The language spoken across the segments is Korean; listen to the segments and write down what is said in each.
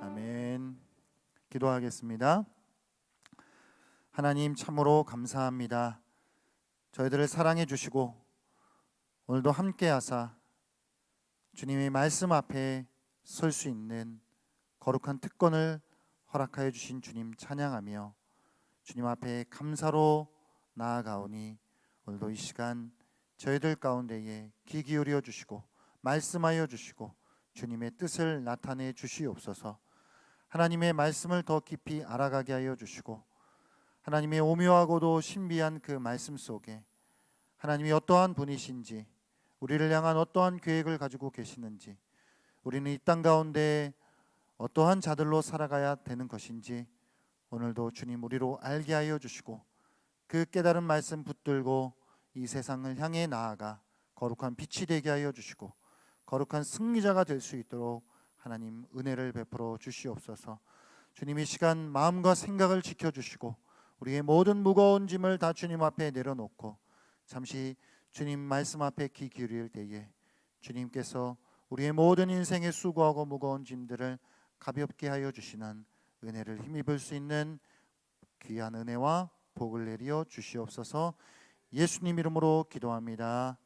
아멘. 기도하겠습니다. 하나님 참으로 감사합니다. 저희들을 사랑해 주시고 오늘도 함께 하사 주님의 말씀 앞에 설 수 있는 거룩한 특권을 허락하여 주신 주님 찬양하며 주님 앞에 감사로 나아가오니 오늘도 이 시간 저희들 가운데에 귀 기울여 주시고 말씀하여 주시고 주님의 뜻을 나타내 주시옵소서. 하나님의 말씀을 더 깊이 알아가게 하여 주시고 하나님의 오묘하고도 신비한 그 말씀 속에 하나님이 어떠한 분이신지, 우리를 향한 어떠한 계획을 가지고 계시는지, 우리는 이 땅 가운데 어떠한 자들로 살아가야 되는 것인지 오늘도 주님 우리로 알게 하여 주시고 그 깨달은 말씀 붙들고 이 세상을 향해 나아가 거룩한 빛이 되게 하여 주시고 거룩한 승리자가 될 수 있도록 하나님 은혜를 베풀어 주시옵소서. 주님 이 시간 마음과 생각을 지켜주시고 우리의 모든 무거운 짐을 다 주님 앞에 내려놓고 잠시 주님 말씀 앞에 귀 기울일 때에 주님께서 우리의 모든 인생의 수고하고 무거운 짐들을 가볍게 하여 주시는 은혜를 힘입을 수 있는 귀한 은혜와 복을 내려 주시옵소서. 예수님 이름으로 기도합니다.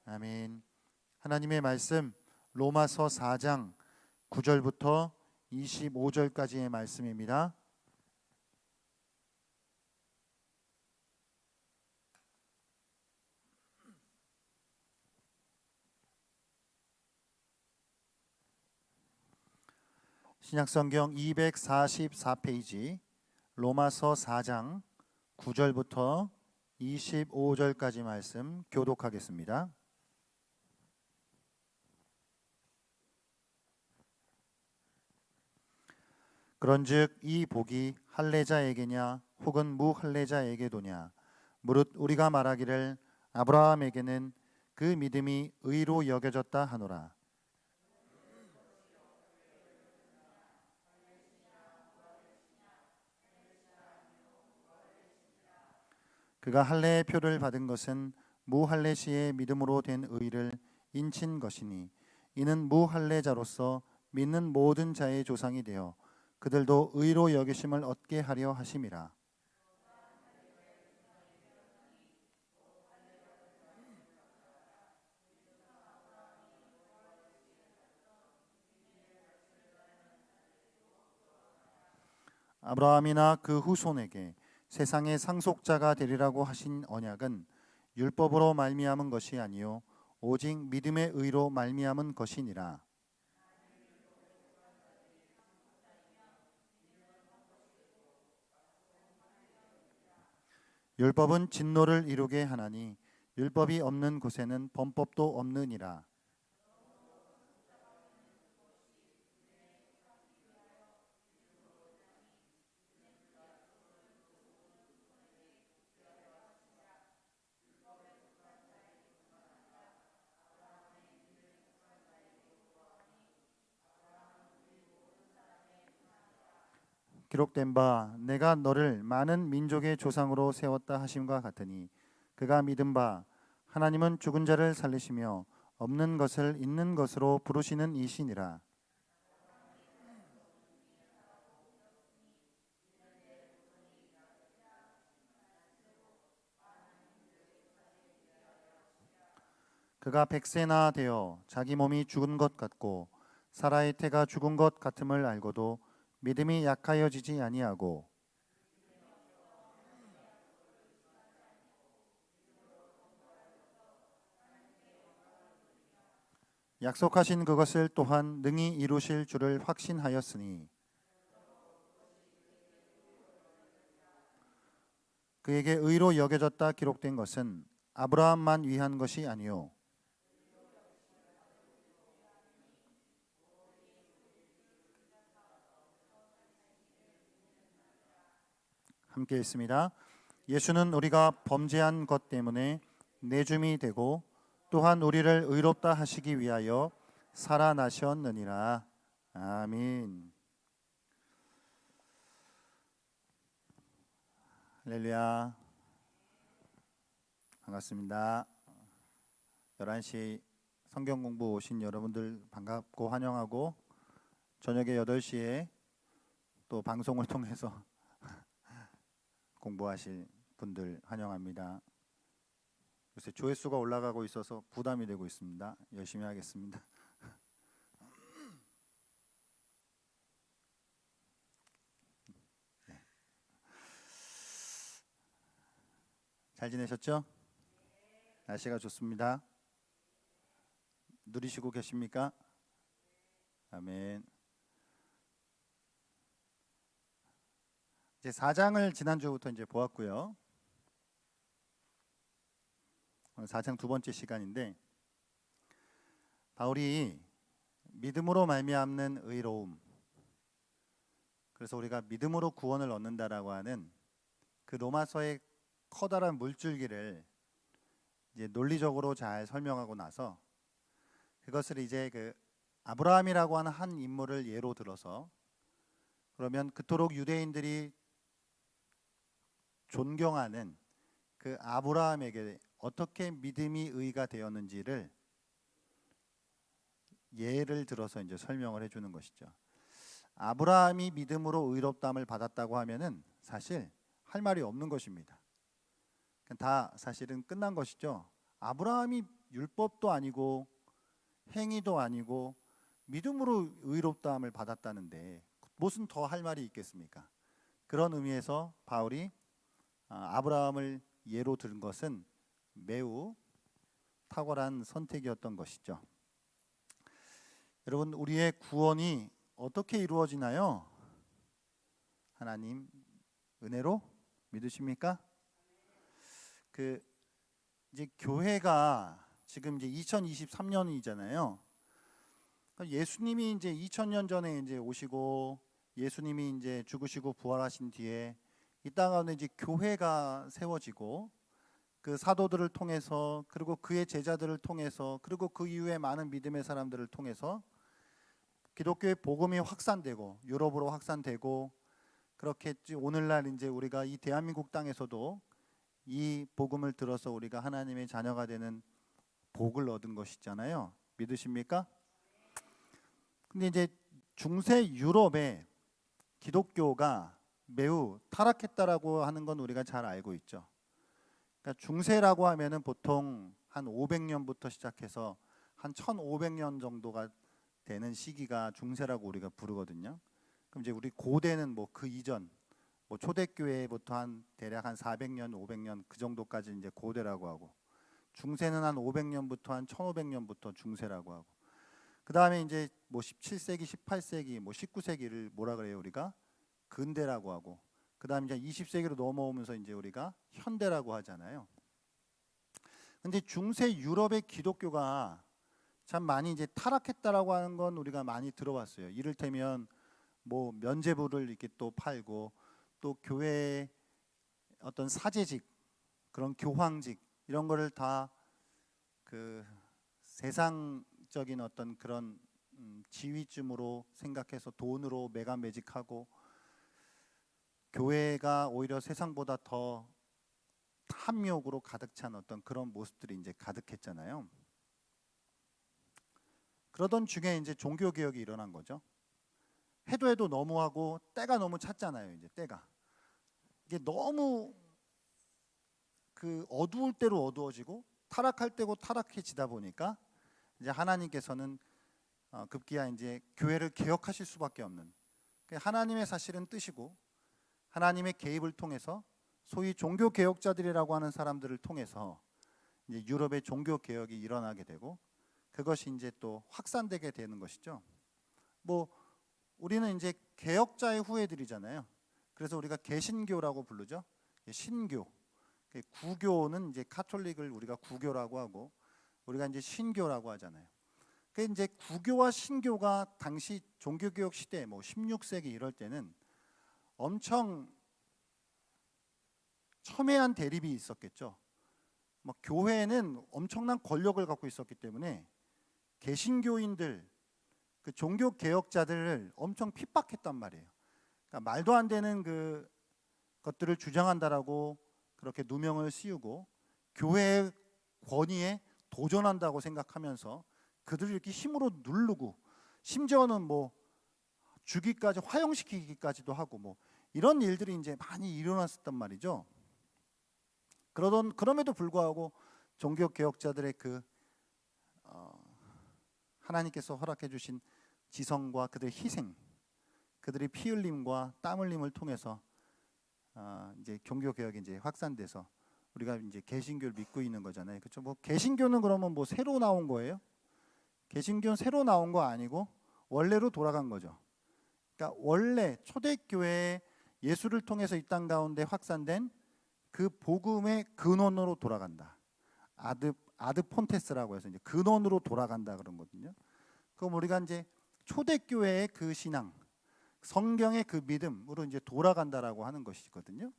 아멘. 하나님의 말씀 로마서 4장 9절부터 25절까지의 말씀입니다. 신약성경 244페이지 로마서 4장 9절부터 25절까지 말씀 교독하겠습니다. 그런즉 이 복이 할례자에게냐 혹은 무할례자에게도냐 무릇 우리가 말하기를 아브라함에게는 그 믿음이 의로 여겨졌다 하노라. 그가 할례의 표를 받은 것은 무할례 시의 믿음으로 된 의를 인친 것이니 이는 무할례자로서 믿는 모든 자의 조상이 되어 그들도 의로 여기심을 얻게 하려 하심이라. 아브라함이나 그 후손에게 세상의 상속자가 되리라고 하신 언약은 율법으로 말미암은 것이 아니요 오직 믿음의 의로 말미암은 것이니라. 율법은 진노를 이루게 하나니 율법이 없는 곳에는 범법도 없느니라. 기록된 바 내가 너를 많은 민족의 조상으로 세웠다 하심과 같으니 그가 믿은 바 하나님은 죽은 자를 살리시며 없는 것을 있는 것으로 부르시는 이시니라. 그가 100세나 되어 자기 몸이 죽은 것 같고 사라의 태가 죽은 것 같음을 알고도 믿음이 약하여지지 아니하고 약속하신 그것을 또한 능히 이루실 줄을 확신하였으니 그에게 의로 여겨졌다 기록된 것은 아브라함만 위한 것이 아니요 함께 있습니다. 예수는 우리가 범죄한 것 때문에 내줌이 되고 또한 우리를 의롭다 하시기 위하여 살아나셨느니라. 아멘. 할렐루야. 반갑습니다. 11시 성경 공부 오신 여러분들 반갑고 환영하고 저녁에 8시에 또 방송을 통해서 공부하실 분들 환영합니다. 요새 조회수가 올라가고 있어서 부담이 되고 있습니다. 열심히 하겠습니다. 네. 잘 지내셨죠? 날씨가 좋습니다. 누리시고 계십니까? 아멘. 이제 4장을 지난주부터 이제 보았고요. 오늘 4장 두 번째 시간인데, 바울이 믿음으로 말미암는 의로움, 그래서 우리가 믿음으로 구원을 얻는다라고 하는 그 로마서의 커다란 물줄기를 이제 논리적으로 잘 설명하고 나서 그것을 이제 그 아브라함이라고 하는 한 인물을 예로 들어서, 그러면 그토록 유대인들이 존경하는 그 아브라함에게 어떻게 믿음이 의가 되었는지를 예를 들어서 이제 설명을 해주는 것이죠. 아브라함이 믿음으로 의롭다함을 받았다고 하면은 사실 할 말이 없는 것입니다. 다 사실은 끝난 것이죠. 아브라함이 율법도 아니고 행위도 아니고 믿음으로 의롭다함을 받았다는데 무슨 더 할 말이 있겠습니까? 그런 의미에서 바울이 아브라함을 예로 든 것은 매우 탁월한 선택이었던 것이죠. 여러분, 우리의 구원이 어떻게 이루어지나요? 하나님 은혜로 믿으십니까? 이제 교회가 지금 이제 2023년이잖아요. 예수님이 이제 2000년 전에 이제 오시고 예수님이 이제 죽으시고 부활하신 뒤에 이 땅 가운데 이제 교회가 세워지고 그 사도들을 통해서, 그리고 그의 제자들을 통해서, 그리고 그 이후에 많은 믿음의 사람들을 통해서 기독교의 복음이 확산되고 유럽으로 확산되고, 그렇게 오늘날 이제 우리가 이 대한민국 땅에서도 이 복음을 들어서 우리가 하나님의 자녀가 되는 복을 얻은 것이잖아요. 믿으십니까? 근데 이제 중세 유럽에 기독교가 매우 타락했다라고 하는 건 우리가 잘 알고 있죠. 그러니까 중세라고 하면은 보통 한 500년부터 시작해서 한 1500년 정도가 되는 시기가 중세라고 우리가 부르거든요. 그럼 이제 우리 고대는 뭐 그 이전, 뭐 초대교회부터 한 대략 한 400년, 500년 그 정도까지 이제 고대라고 하고, 중세는 한 500년부터 한 1500년부터 중세라고 하고, 그 다음에 이제 뭐 17세기, 18세기, 뭐 19세기를 뭐라 그래요? 우리가 근대라고 하고, 그 다음에 이제 20세기로 넘어오면서 이제 우리가 현대라고 하잖아요. 근데 중세 유럽의 기독교가 참 많이 이제 타락했다라고 하는 건 우리가 많이 들어봤어요. 이를테면 뭐 면죄부를 이렇게 또 팔고, 또 교회의 어떤 사제직, 그런 교황직 이런 거를 다 그 세상적인 어떤 그런 지위쯤으로 생각해서 돈으로 매간매직하고, 교회가 오히려 세상보다 더 탐욕으로 가득 찬 어떤 그런 모습들이 이제 가득했잖아요. 그러던 중에 이제 종교 개혁이 일어난 거죠. 해도 너무하고 때가 너무 찼잖아요. 이제 때가 이게 너무 그 어두울 대로 어두워지고 타락할 때고 타락해지다 보니까 이제 하나님께서는 급기야 이제 교회를 개혁하실 수밖에 없는, 하나님의 사실은 뜻이고 하나님의 개입을 통해서 소위 종교 개혁자들이라고 하는 사람들을 통해서 이제 유럽의 종교 개혁이 일어나게 되고, 그것이 이제 또 확산되게 되는 것이죠. 뭐 우리는 이제 개혁자의 후예들이잖아요. 그래서 우리가 개신교라고 부르죠. 신교. 구교는 이제 카톨릭을 우리가 구교라고 하고, 우리가 이제 신교라고 하잖아요. 그 이제 구교와 신교가 당시 종교개혁 시대 뭐 16세기 이럴 때는 엄청 첨예한 대립이 있었겠죠. 뭐 교회는 엄청난 권력을 갖고 있었기 때문에 개신교인들, 그 종교 개혁자들을 엄청 핍박했단 말이에요. 그러니까 말도 안 되는 그 것들을 주장한다라고 그렇게 누명을 씌우고 교회의 권위에 도전한다고 생각하면서 그들을 이렇게 힘으로 누르고, 심지어는 뭐 주기까지 화형시키기까지도 하고 뭐 이런 일들이 이제 많이 일어났었단 말이죠. 그럼에도 불구하고 종교 개혁자들의 하나님께서 허락해 주신 지성과 그들의 희생, 그들의 피 흘림과 땀 흘림을 통해서 이제 종교 개혁이 이제 확산돼서 우리가 이제 개신교를 믿고 있는 거잖아요. 그렇죠? 뭐 개신교는 그러면 뭐 새로 나온 거예요? 개신교는 새로 나온 거 아니고 원래로 돌아간 거죠. 그러니까 원래 초대교회에 예수를 통해서 이 땅 가운데 확산된 그 복음의 근원으로 돌아간다. 아드폰테스라고 해서 이제 근원으로 돌아간다 그런 거거든요. 그럼 우리가 이제 초대교회의 그 신앙, 성경의 그 믿음으로 이제 돌아간다라고 하는 것이거든요.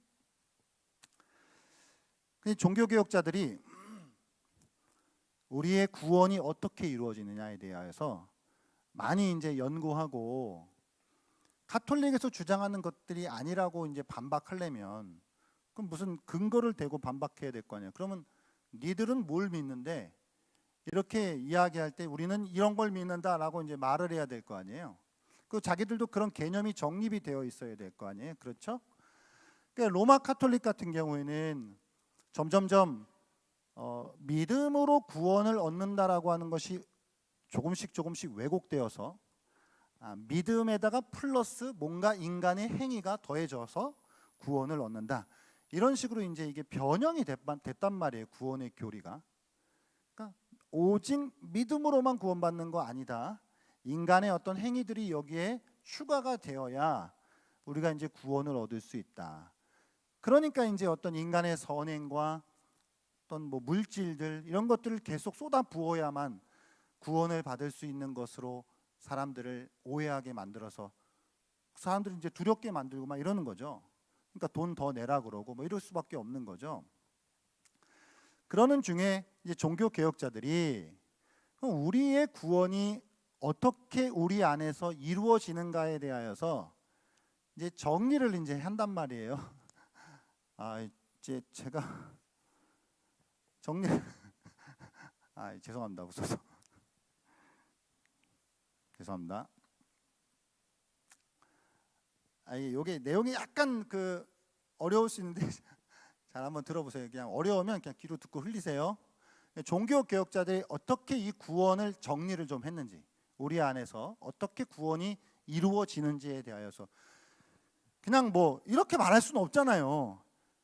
근데 종교개혁자들이 우리의 구원이 어떻게 이루어지느냐에 대해서 많이 이제 연구하고 가톨릭에서 주장하는 것들이 아니라고 이제 반박하려면 그럼 무슨 근거를 대고 반박해야 될 거 아니에요. 그러면 니들은 뭘 믿는데 이렇게 이야기할 때 우리는 이런 걸 믿는다라고 이제 말을 해야 될 거 아니에요. 그 자기들도 그런 개념이 정립이 되어 있어야 될 거 아니에요. 그렇죠? 그러니까 로마 카톨릭 같은 경우에는 점점점 믿음으로 구원을 얻는다라고 하는 것이 조금씩 왜곡되어서 믿음에다가 플러스 뭔가 인간의 행위가 더해져서 구원을 얻는다. 이런 식으로 이제 이게 변형이 됐단 말이에요. 구원의 교리가. 그러니까 오직 믿음으로만 구원받는 거 아니다. 인간의 어떤 행위들이 여기에 추가가 되어야 우리가 이제 구원을 얻을 수 있다. 그러니까 이제 어떤 인간의 선행과 어떤 뭐 물질들 이런 것들을 계속 쏟아 부어야만 구원을 받을 수 있는 것으로 사람들을 오해하게 만들어서 사람들이 이제 두렵게 만들고 막 이러는 거죠. 그러니까 돈 더 내라 그러고 뭐 이럴 수밖에 없는 거죠. 그러는 중에 이제 종교 개혁자들이 우리의 구원이 어떻게 우리 안에서 이루어지는가에 대하여서 이제 정리를 이제 한단 말이에요. 이제 제가 정리 죄송합니다. 웃어서 죄송합니다. 요게 내용이 약간 어려울 수 있는데 잘 한번 들어보세요. 그냥 어려우면 그냥 귀로 듣고 흘리세요. 종교 개혁자들이 어떻게 이 구원을 정리를 좀 했는지, 우리 안에서 어떻게 구원이 이루어지는지에 대하여서 그냥 뭐 이렇게 말할 수는 없잖아요.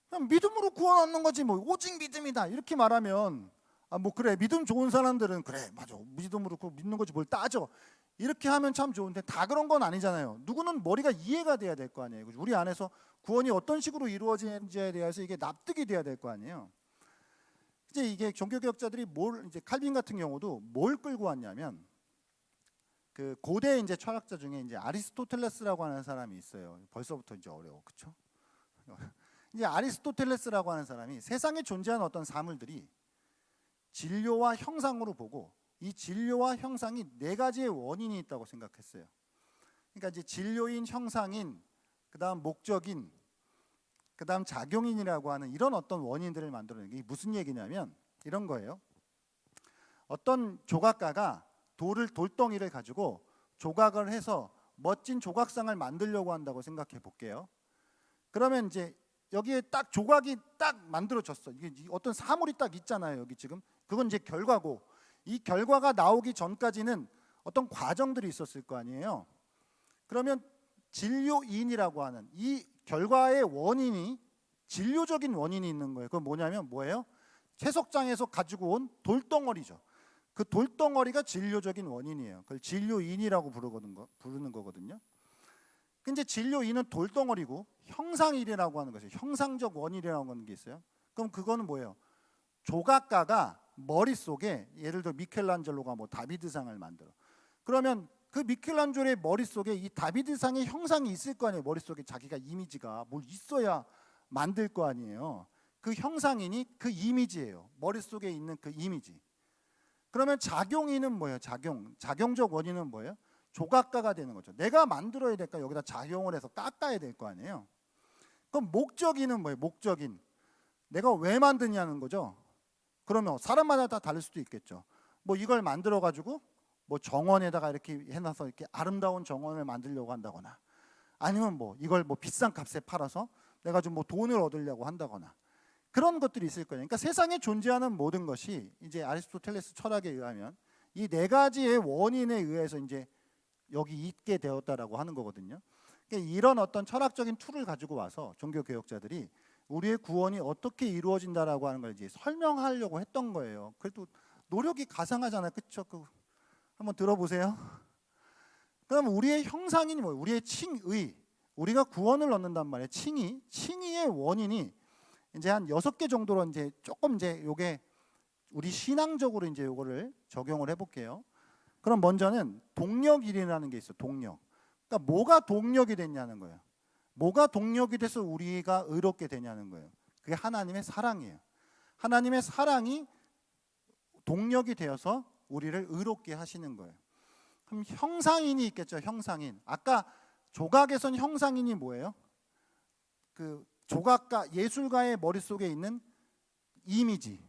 그냥 믿음으로 구원 얻는 거지 뭐 오직 믿음이다 이렇게 말하면 뭐 그래 믿음 좋은 사람들은 그래 맞아 믿음으로 믿는 거지 뭘 따져 이렇게 하면 참 좋은데 다 그런 건 아니잖아요. 누구는 머리가 이해가 돼야 될 거 아니에요. 우리 안에서 구원이 어떤 식으로 이루어지는지에 대해서 이게 납득이 돼야 될 거 아니에요. 이제 이게 종교개혁자들이 이제 칼빈 같은 경우도 뭘 끌고 왔냐면 그 고대 이제 철학자 중에 이제 아리스토텔레스라고 하는 사람이 있어요. 벌써부터 이제 어려워, 그렇죠? 이제 아리스토텔레스라고 하는 사람이 세상에 존재하는 어떤 사물들이 진료와 형상으로 보고 이 진료와 형상이 네 가지의 원인이 있다고 생각했어요. 그러니까 이제 진료인, 형상인, 그다음 목적인, 그다음 작용인이라고 하는 이런 어떤 원인들을 만들어낸 게 무슨 얘기냐면 이런 거예요. 어떤 조각가가 돌덩이를 가지고 조각을 해서 멋진 조각상을 만들려고 한다고 생각해 볼게요. 그러면 이제 여기에 딱 조각이 딱 만들어졌어. 이게 어떤 사물이 딱 있잖아요. 여기 지금 그건 이제 결과고 이 결과가 나오기 전까지는 어떤 과정들이 있었을 거 아니에요. 그러면 진료인이라고 하는 이 결과의 원인이 진료적인 원인이 있는 거예요. 그건 뭐예요? 채석장에서 가지고 온 돌덩어리죠. 그 돌덩어리가 진료적인 원인이에요. 그걸 진료인이라고 부르는 거거든요. 근데 진료인은 돌덩어리고 형상일이라고 하는 것이에요. 형상적 원인이라고 하는 게 있어요. 그럼 그거는 뭐예요? 조각가가 머릿속에 예를 들어 미켈란젤로가 뭐 다비드상을 만들어. 그러면 그 미켈란젤로의 머릿속에 이 다비드상의 형상이 있을 거 아니에요. 머릿속에 자기가 이미지가 뭘 있어야 만들 거 아니에요. 그 형상이니 그 이미지예요. 머릿속에 있는 그 이미지. 그러면 작용인은 뭐예요? 작용적 원인은 뭐예요? 조각가가 되는 거죠. 내가 만들어야 될까? 여기다 작용을 해서 깎아야 될 거 아니에요. 그럼 목적인은 뭐예요? 목적인. 내가 왜 만드냐는 거죠. 그러면 사람마다 다 다를 수도 있겠죠. 뭐 이걸 만들어 가지고 뭐 정원에다가 이렇게 해놔서 이렇게 아름다운 정원을 만들려고 한다거나, 아니면 뭐 이걸 뭐 비싼 값에 팔아서 내가 좀 뭐 돈을 얻으려고 한다거나, 그런 것들이 있을 거예요. 그러니까 세상에 존재하는 모든 것이 이제 아리스토텔레스 철학에 의하면 이 네 가지의 원인에 의해서 이제 여기 있게 되었다라고 하는 거거든요. 그러니까 이런 어떤 철학적인 툴을 가지고 와서 종교 개혁자들이 우리의 구원이 어떻게 이루어진다라고 하는 걸 이제 설명하려고 했던 거예요. 그래도 노력이 가상하잖아요, 그렇죠? 한번 들어보세요. 그럼 우리의 형상이 뭐예요? 우리의 칭의, 우리가 구원을 얻는단 말이에요. 칭의의 원인이 이제 한 6개 정도로 이제 조금 이제 요게 우리 신앙적으로 이제 요거를 적용을 해볼게요. 그럼 먼저는 동력이라는 게 있어요. 동력. 그러니까 뭐가 동력이 됐냐는 거예요. 뭐가 동력이 돼서 우리가 의롭게 되냐는 거예요. 그게 하나님의 사랑이에요. 하나님의 사랑이 동력이 되어서 우리를 의롭게 하시는 거예요. 그럼 형상인이 있겠죠. 형상인. 아까 조각에선 형상인이 뭐예요? 그 조각가, 예술가의 머릿속에 있는 이미지.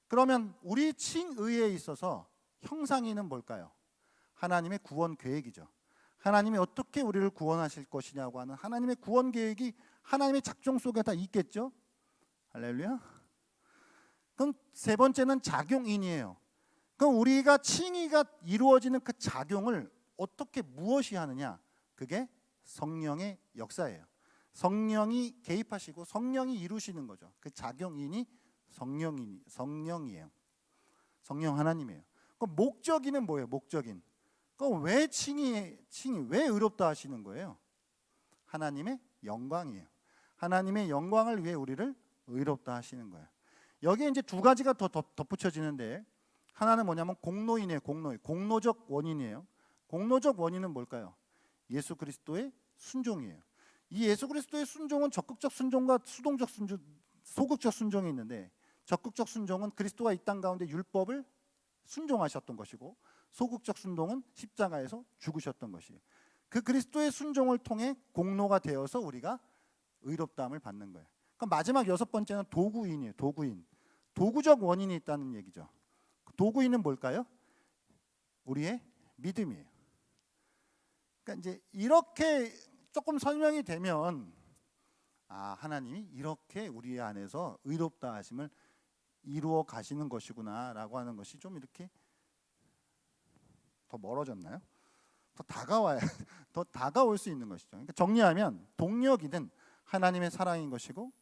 그러면 우리 칭의에 있어서 형상인은 뭘까요? 하나님의 구원 계획이죠. 하나님이 어떻게 우리를 구원하실 것이냐고 하는 하나님의 구원 계획이 하나님의 작정 속에 다 있겠죠. 할렐루야. 그럼 세 번째는 작용인이에요. 그럼 우리가 칭의가 이루어지는 그 작용을 어떻게 무엇이 하느냐? 그게 성령의 역사예요. 성령이 개입하시고 성령이 이루시는 거죠. 그 작용인이 성령이에요. 성령 하나님이에요. 그럼 목적인은 뭐예요? 목적인. 그럼 왜 칭의 왜 의롭다 하시는 거예요? 하나님의 영광이에요. 하나님의 영광을 위해 우리를 의롭다 하시는 거예요. 여기에 이제 두 가지가 더 덧붙여지는데, 하나는 뭐냐면 공로인이에요. 공로적 원인이에요. 공로적 원인은 뭘까요? 예수 그리스도의 순종이에요. 이 예수 그리스도의 순종은 적극적 순종과 수동적 순종, 소극적 순종이 있는데, 적극적 순종은 그리스도가 이 땅 가운데 율법을 순종하셨던 것이고, 소극적 순종은 십자가에서 죽으셨던 것이에요. 그 그리스도의 순종을 통해 공로가 되어서 우리가 의롭다함을 받는 거예요. 그럼 마지막 6번째는 도구인이에요. 도구인. 도구적 원인이 있다는 얘기죠. 도구인은 뭘까요? 우리의 믿음이에요. 그러니까 이제 이렇게 조금 설명이 되면, 하나님이 이렇게 우리 안에서 의롭다 하심을 이루어 가시는 것이구나라고 하는 것이 좀 이렇게 더 멀어졌나요? 더 다가와야 더 다가올 수 있는 것이죠. 그러니까 정리하면 동력이든 하나님의 사랑인 것이고,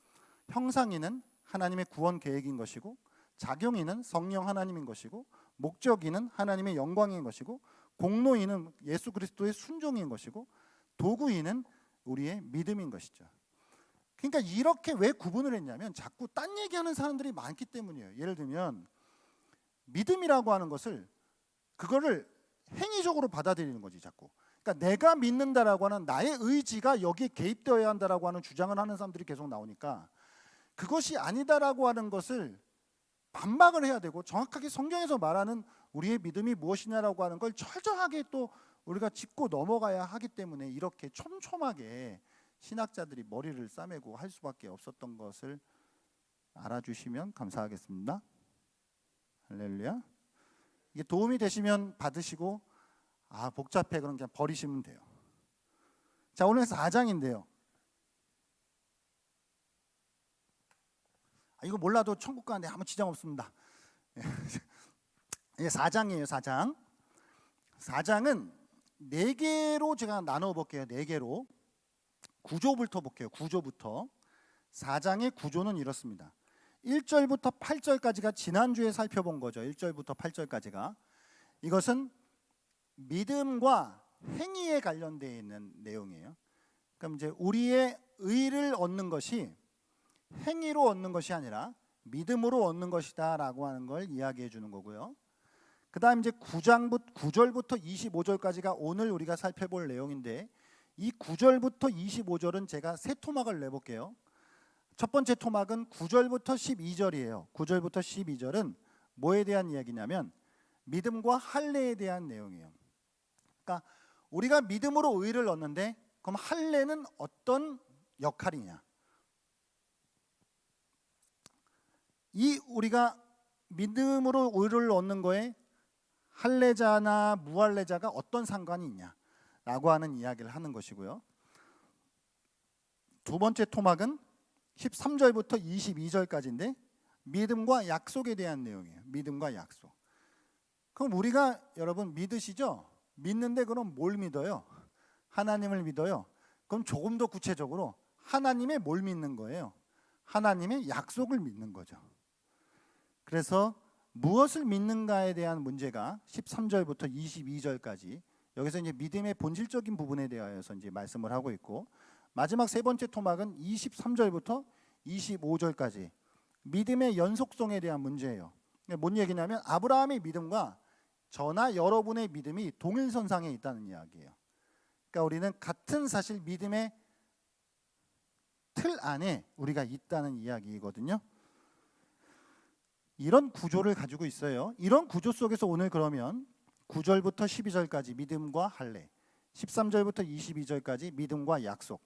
형상이는 하나님의 구원 계획인 것이고, 작용이는 성령 하나님인 것이고, 목적이는 하나님의 영광인 것이고, 공로인은 예수 그리스도의 순종인 것이고, 도구인은 우리의 믿음인 것이죠. 그러니까 이렇게 왜 구분을 했냐면 자꾸 딴 얘기하는 사람들이 많기 때문이에요. 예를 들면 믿음이라고 하는 것을 그거를 행위적으로 받아들이는 거지 자꾸. 그러니까 내가 믿는다라고 하는 나의 의지가 여기에 개입되어야 한다라고 하는 주장을 하는 사람들이 계속 나오니까 그것이 아니다라고 하는 것을 반박을 해야 되고, 정확하게 성경에서 말하는 우리의 믿음이 무엇이냐라고 하는 걸 철저하게 또 우리가 짚고 넘어가야 하기 때문에 이렇게 촘촘하게 신학자들이 머리를 싸매고 할 수밖에 없었던 것을 알아주시면 감사하겠습니다. 할렐루야. 이게 도움이 되시면 받으시고, 복잡해 그럼 그냥 버리시면 돼요. 자, 오늘 4장인데요. 이거 몰라도 천국 가는데 아무 지장 없습니다. 이게 4장이에요. 4장. 4장은 4개로 제가 나눠 볼게요. 4개로. 구조부터 볼게요. 구조부터. 4장의 구조는 이렇습니다. 1절부터 8절까지가 지난주에 살펴본 거죠. 1절부터 8절까지가. 이것은 믿음과 행위에 관련되어 있는 내용이에요. 그럼 이제 우리의 의를 얻는 것이 행위로 얻는 것이 아니라 믿음으로 얻는 것이다라고 하는 걸 이야기해 주는 거고요. 그 다음 이제 9절부터 25절까지가 오늘 우리가 살펴볼 내용인데, 이 9절부터 25절은 제가 세 토막을 내볼게요. 첫 번째 토막은 9절부터 12절이에요. 9절부터 12절은 뭐에 대한 이야기냐면 믿음과 할례에 대한 내용이에요. 그러니까 우리가 믿음으로 의를 얻는데, 그럼 할례는 어떤 역할이냐? 이 우리가 믿음으로 의를 얻는 거에 할례자나 무할례자가 어떤 상관이 있냐라고 하는 이야기를 하는 것이고요. 두 번째 토막은 13절부터 22절까지인데 믿음과 약속에 대한 내용이에요. 믿음과 약속. 그럼 우리가 여러분 믿으시죠? 믿는데 그럼 뭘 믿어요? 하나님을 믿어요. 그럼 조금 더 구체적으로 하나님의 뭘 믿는 거예요? 하나님의 약속을 믿는 거죠. 그래서 무엇을 믿는가에 대한 문제가 13절부터 22절까지 여기서 이제 믿음의 본질적인 부분에 대하여서 이제 말씀을 하고 있고, 마지막 세 번째 토막은 23절부터 25절까지 믿음의 연속성에 대한 문제예요. 뭔 얘기냐면 아브라함의 믿음과 저나 여러분의 믿음이 동일선상에 있다는 이야기예요. 그러니까 우리는 같은 사실 믿음의 틀 안에 우리가 있다는 이야기거든요. 이런 구조를 가지고 있어요. 이런 구조 속에서 오늘 그러면 9절부터 12절까지 믿음과 할례, 13절부터 22절까지 믿음과 약속,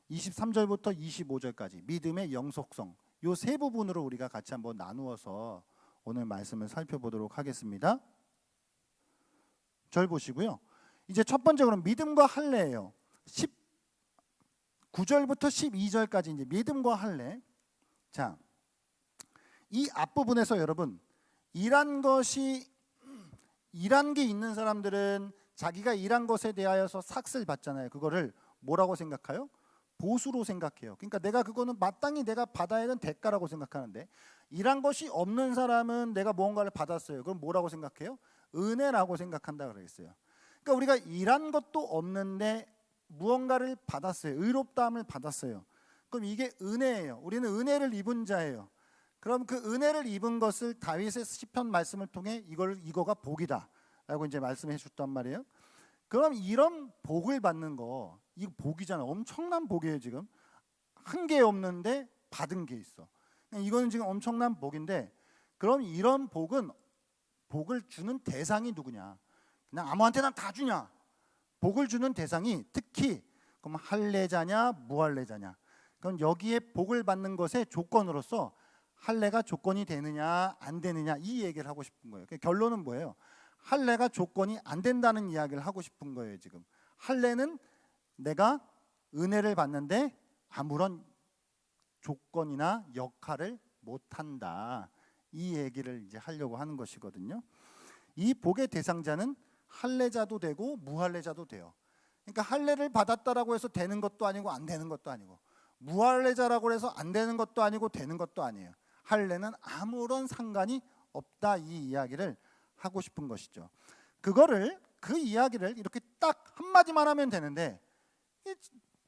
23절부터 25절까지 믿음의 영속성, 이 세 부분으로 우리가 같이 한번 나누어서 오늘 말씀을 살펴보도록 하겠습니다. 절 보시고요. 이제 첫 번째로 믿음과 할례예요. 9절부터 12절까지 이제 믿음과 할례. 자, 이 앞부분에서 여러분 일한 게 있는 사람들은 자기가 일한 것에 대하여서 삭스를 받잖아요. 그거를 뭐라고 생각해요? 보수로 생각해요. 그러니까 내가 그거는 마땅히 내가 받아야 하는 대가라고 생각하는데, 일한 것이 없는 사람은 내가 무언가를 받았어요. 그럼 뭐라고 생각해요? 은혜라고 생각한다 그랬어요. 그러니까 우리가 일한 것도 없는데 무언가를 받았어요. 의롭다함을 받았어요. 그럼 이게 은혜예요. 우리는 은혜를 입은 자예요. 그럼 그 은혜를 입은 것을 다윗의 시편 말씀을 통해 이거가 복이다라고 이제 말씀해 주셨단 말이에요. 그럼 이런 복을 받는 거, 이거 복이잖아. 엄청난 복이에요. 지금 한 게 없는데 받은 게 있어. 이거는 지금 엄청난 복인데, 그럼 이런 복을 주는 대상이 누구냐? 그냥 아무한테나 다 주냐? 복을 주는 대상이 특히 그럼 할례자냐 무할례자냐? 그럼 여기에 복을 받는 것의 조건으로서 할례가 조건이 되느냐 안 되느냐 이 얘기를 하고 싶은 거예요. 결론은 뭐예요? 할례가 조건이 안 된다는 이야기를 하고 싶은 거예요. 지금 할례는 내가 은혜를 받는데 아무런 조건이나 역할을 못한다, 이 얘기를 이제 하려고 하는 것이거든요. 이 복의 대상자는 할례자도 되고 무할례자도 돼요. 그러니까 할례를 받았다라고 해서 되는 것도 아니고 안 되는 것도 아니고, 무할례자라고 해서 안 되는 것도 아니고 되는 것도 아니에요. 할례는 아무런 상관이 없다, 이 이야기를 하고 싶은 것이죠. 그 이야기를 이렇게 딱 한마디만 하면 되는데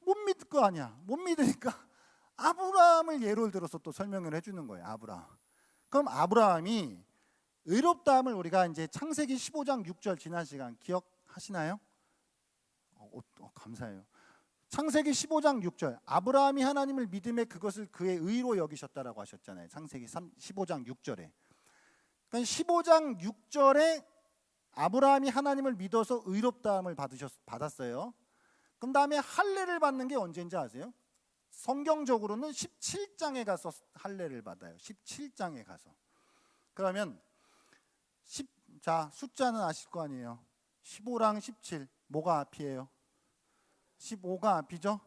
못 믿을 거 아니야. 못 믿으니까 아브라함을 예를 들어서 또 설명을 해주는 거예요. 아브라함. 그럼 아브라함이 의롭다함을 우리가 이제 창세기 15장 6절 지난 시간 기억하시나요? 감사해요. 창세기 15장 6절 아브라함이 하나님을 믿음에 그것을 그의 의로 여기셨다라고 하셨잖아요. 창세기 15장 6절에. 그러니까 15장 6절에 아브라함이 하나님을 믿어서 의롭다함을 받았어요. 그럼 다음에 할례를 받는 게 언제인지 아세요? 성경적으로는 17장에 가서 할례를 받아요. 17장에 가서. 그러면 자, 숫자는 아실 거 아니에요. 15랑 17 뭐가 앞이에요? 15가 앞이죠.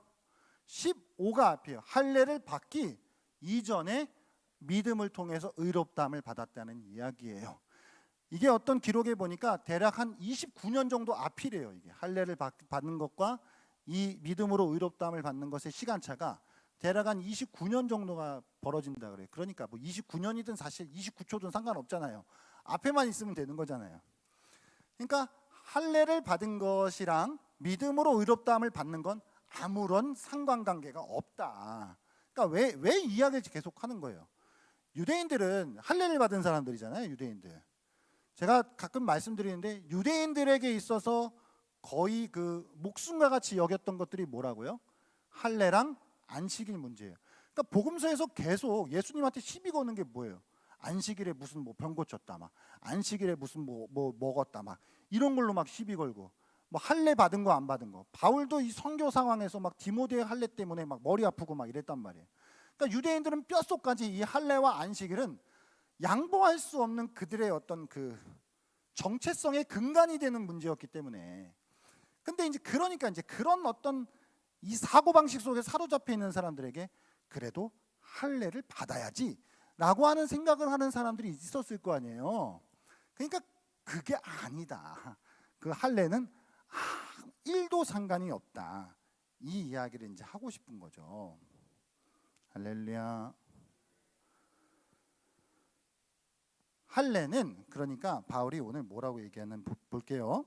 15가 앞이에요. 할례를 받기 이전에 믿음을 통해서 의롭다함을 받았다는 이야기예요. 이게 어떤 기록에 보니까 대략 한 29년 정도 앞이래요. 이게 할례를 받는 것과 이 믿음으로 의롭다함을 받는 것의 시간차가 대략 한 29년 정도가 벌어진다 그래요. 그러니까 뭐 29년이든 사실 29초든 상관없잖아요. 앞에만 있으면 되는 거잖아요. 그러니까 할례를 받은 것이랑 믿음으로 의롭다함을 받는 건 아무런 상관관계가 없다. 그러니까 왜 이야기를 계속 하는 거예요? 유대인들은 할례를 받은 사람들이잖아요. 유대인들. 제가 가끔 말씀드리는데 유대인들에게 있어서 거의 그 목숨과 같이 여겼던 것들이 뭐라고요? 할례랑 안식일 문제예요. 그러니까 복음서에서 계속 예수님한테 시비 거는 게 뭐예요? 안식일에 무슨 뭐 병 고쳤다 막, 안식일에 무슨 뭐 먹었다 막, 이런 걸로 막 시비 걸고, 뭐 할례 받은 거 안 받은 거. 바울도 이 선교 상황에서 막 디모데 할례 때문에 막 머리 아프고 막 이랬단 말이에요. 그러니까 유대인들은 뼛속까지 이 할례와 안식일은 양보할 수 없는 그들의 어떤 그 정체성의 근간이 되는 문제였기 때문에. 근데 이제 그러니까 이제 그런 어떤 이 사고방식 속에 사로잡혀 있는 사람들에게 그래도 할례를 받아야지 라고 하는 생각을 하는 사람들이 있었을 거 아니에요. 그러니까 그게 아니다. 그 할례는 1도 상관이 없다. 이 이야기를 이제 하고 싶은 거죠. 할렐루야. 할례는 그러니까 바울이 오늘 뭐라고 얘기하는 볼게요.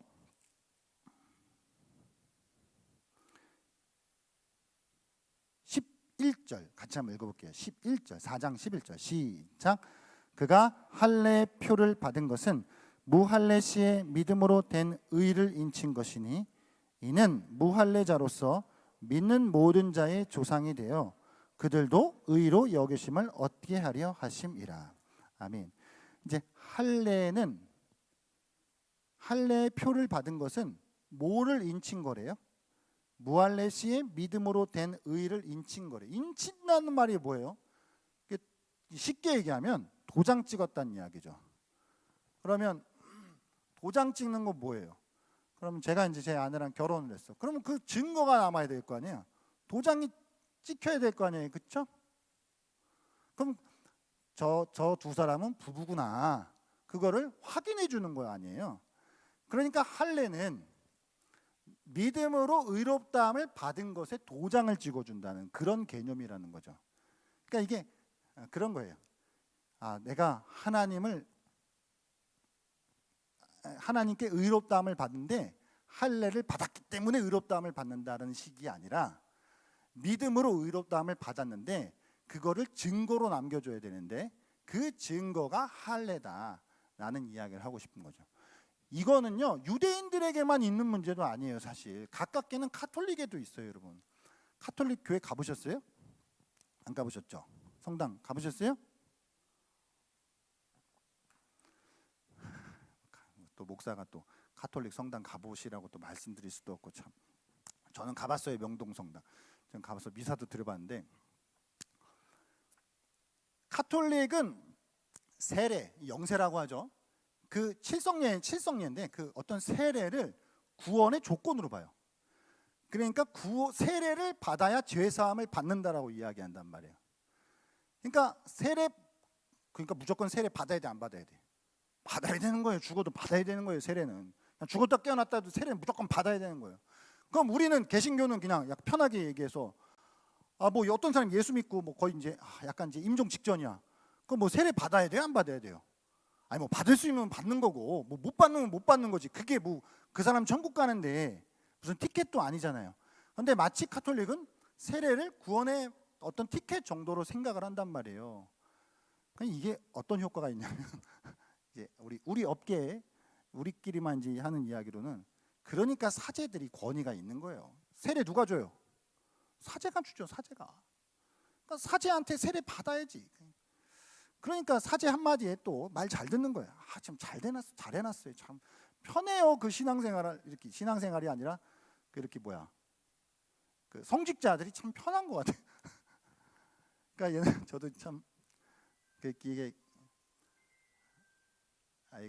11절 같이 한번 읽어볼게요. 11절 4장 11절 시작. 그가 할례의 표를 받은 것은 무할례 시에 믿음으로 된 의를 인친 것이니 이는 무할례자로서 믿는 모든 자의 조상이 되어 그들도 의로 여기심을 얻게 하려 하심이라. 아멘. 이제 할례의 표를 받은 것은 뭐를 인친 거래요? 무할례 시에 믿음으로 된 의를 인친 거래. 인친다는 말이 뭐예요? 쉽게 얘기하면 도장 찍었다는 이야기죠. 그러면 도장 찍는 건 뭐예요? 그러면 제가 이제 제 아내랑 결혼을 했어. 그러면 그 증거가 남아야 될 거 아니에요. 도장이 찍혀야 될 거 아니에요, 그렇죠? 그럼 저 두 사람은 부부구나. 그거를 확인해 주는 거 아니에요. 그러니까 할례는 믿음으로 의롭다함을 받은 것에 도장을 찍어준다는 그런 개념이라는 거죠. 그러니까 이게 그런 거예요. 내가 하나님께 의롭다함을 받는데 할례를 받았기 때문에 의롭다함을 받는다는 식이 아니라 믿음으로 의롭다함을 받았는데 그거를 증거로 남겨줘야 되는데 그 증거가 할례다라는 이야기를 하고 싶은 거죠. 이거는요 유대인들에게만 있는 문제도 아니에요. 사실 가깝게는 카톨릭에도 있어요. 여러분 카톨릭 교회 가보셨어요? 안 가보셨죠? 성당 가보셨어요? 또 목사가 또 카톨릭 성당 가보시라고 또 말씀드릴 수도 없고 참 저는 가봤어요. 명동 성당 저는 가봐서 미사도 들어봤는데 카톨릭은 세례 영세라고 하죠. 그 칠성례인데 그 어떤 세례를 구원의 조건으로 봐요. 그러니까 세례를 받아야 죄 사함을 받는다라고 이야기한단 말이에요. 그러니까 무조건 세례 받아야 돼, 안 받아야 돼? 받아야 되는 거예요. 죽어도 받아야 되는 거예요. 세례는 죽었다 깨어났다도 세례는 무조건 받아야 되는 거예요. 그럼 우리는 개신교는 그냥 약간 편하게 얘기해서 뭐 어떤 사람 예수 믿고 뭐 거의 이제 약간 이제 임종 직전이야. 그럼 뭐 세례 받아야 돼요, 안 받아야 돼요? 아니 뭐 받을 수 있으면 받는 거고 뭐 못 받는 건 못 받는 거지. 그게 뭐 그 사람 천국 가는데 무슨 티켓도 아니잖아요. 근데 마치 카톨릭은 세례를 구원의 어떤 티켓 정도로 생각을 한단 말이에요. 이게 어떤 효과가 있냐면 이제 우리 업계에 우리끼리만 이제 하는 이야기로는 그러니까 사제들이 권위가 있는 거예요. 세례 누가 줘요? 사제가 주죠. 사제가. 그러니까 사제한테 세례 받아야지. 그러니까 사제 한마디에 또 말 잘 듣는 거예요. 참 잘 해놨어요. 참 편해요. 그 이렇게 신앙생활이 아니라 이렇게 그 성직자들이 참 편한 것 같아요. 그러니까 저도 참 이게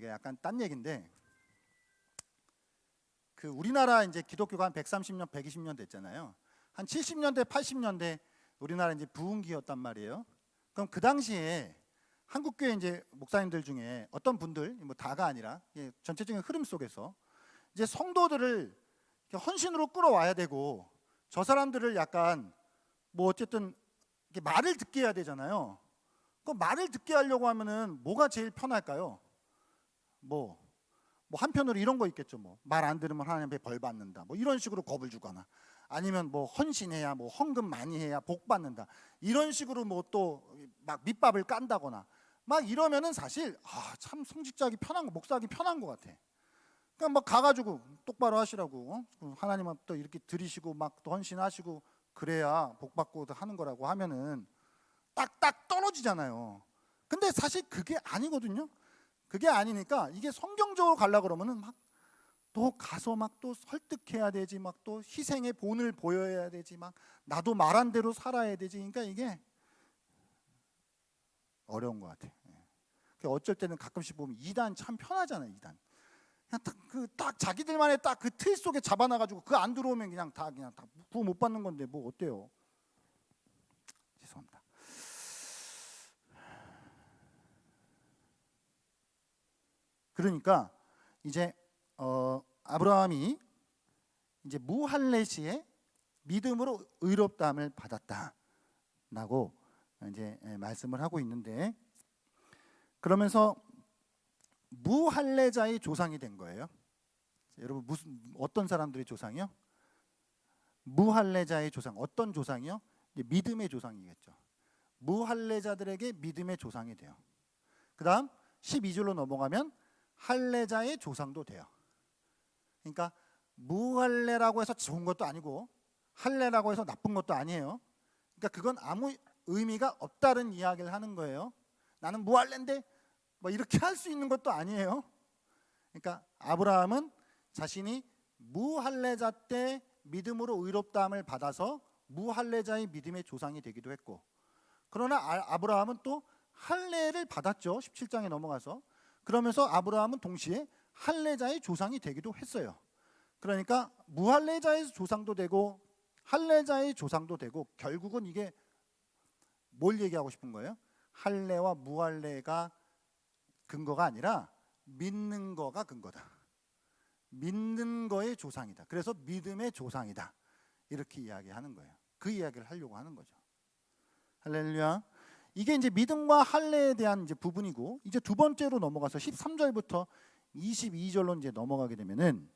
약간 딴 얘기인데 그 우리나라 이제 기독교가 한 130년, 120년 됐잖아요. 한 70년대, 80년대 우리나라 이제 부흥기였단 말이에요. 그럼 그 당시에 한국교회 이제 목사님들 중에 어떤 분들 뭐 다가 아니라 전체적인 흐름 속에서 이제 성도들을 헌신으로 끌어와야 되고 저 사람들을 약간 뭐 어쨌든 말을 듣게 해야 되잖아요. 그 말을 듣게 하려고 하면은 뭐가 제일 편할까요? 뭐 한편으로 이런 거 있겠죠. 뭐 말 안 들으면 하나님께 벌 받는다. 뭐 이런 식으로 겁을 주거나 아니면 뭐 헌신해야 뭐 헌금 많이 해야 복 받는다. 이런 식으로 뭐 또 막 밑밥을 깐다거나 막 이러면은 사실 참 성직자하기 편한 거, 목사하기 편한 것 같아. 그러니까 막 가가지고 똑바로 하시라고 하나님은 또 이렇게 들이시고 막 또 헌신하시고 그래야 복 받고 하는 거라고 하면은 딱딱 떨어지잖아요. 근데 사실 그게 아니거든요. 그게 아니니까 이게 성경적으로 가려고 그러면은 막 또 가서 막 또 설득해야 되지, 막 또 희생의 본을 보여야 되지, 막 나도 말한 대로 살아야 되지. 그러니까 이게 어려운 것 같아. 어쩔 때는 가끔씩 보면 이단 참 편하잖아요. 이단. 그냥 딱 자기들만의 딱 그 틀 속에 잡아놔가지고 그 안 들어오면 그냥 다 구원 못 받는 건데 뭐 어때요? 죄송합니다. 그러니까 이제 아브라함이 이제 무할레시의 믿음으로 의롭다함을 받았다라고 이제 말씀을 하고 있는데, 그러면서 무할레자의 조상이 된 거예요. 여러분 어떤 사람들의 조상이요? 무할레자의 조상. 어떤 조상이요? 이제 믿음의 조상이겠죠. 무할레자들에게 믿음의 조상이 돼요. 그 다음 12절로 넘어가면 할레자의 조상도 돼요. 그러니까 무할레라고 해서 좋은 것도 아니고 할레라고 해서 나쁜 것도 아니에요. 그러니까 그건 아무 의미가 없다는 이야기를 하는 거예요. 나는 무할레인데 뭐 이렇게 할 수 있는 것도 아니에요. 그러니까 아브라함은 자신이 무할레자 때 믿음으로 의롭다함을 받아서 무할레자의 믿음의 조상이 되기도 했고, 그러나 아브라함은 또 할례를 받았죠. 17장에 넘어가서. 그러면서 아브라함은 동시에 할례자의 조상이 되기도 했어요. 그러니까 무할레자의 조상도 되고 할례자의 조상도 되고, 결국은 이게 뭘 얘기하고 싶은 거예요? 할례와 무할례가 근거가 아니라 믿는 거가 근거다. 믿는 거의 조상이다. 그래서 믿음의 조상이다. 이렇게 이야기하는 거예요. 그 이야기를 하려고 하는 거죠. 할렐루야. 이게 이제 믿음과 할례에 대한 이제 부분이고, 이제 두 번째로 넘어가서 13절부터 22절로 이제 넘어가게 되면은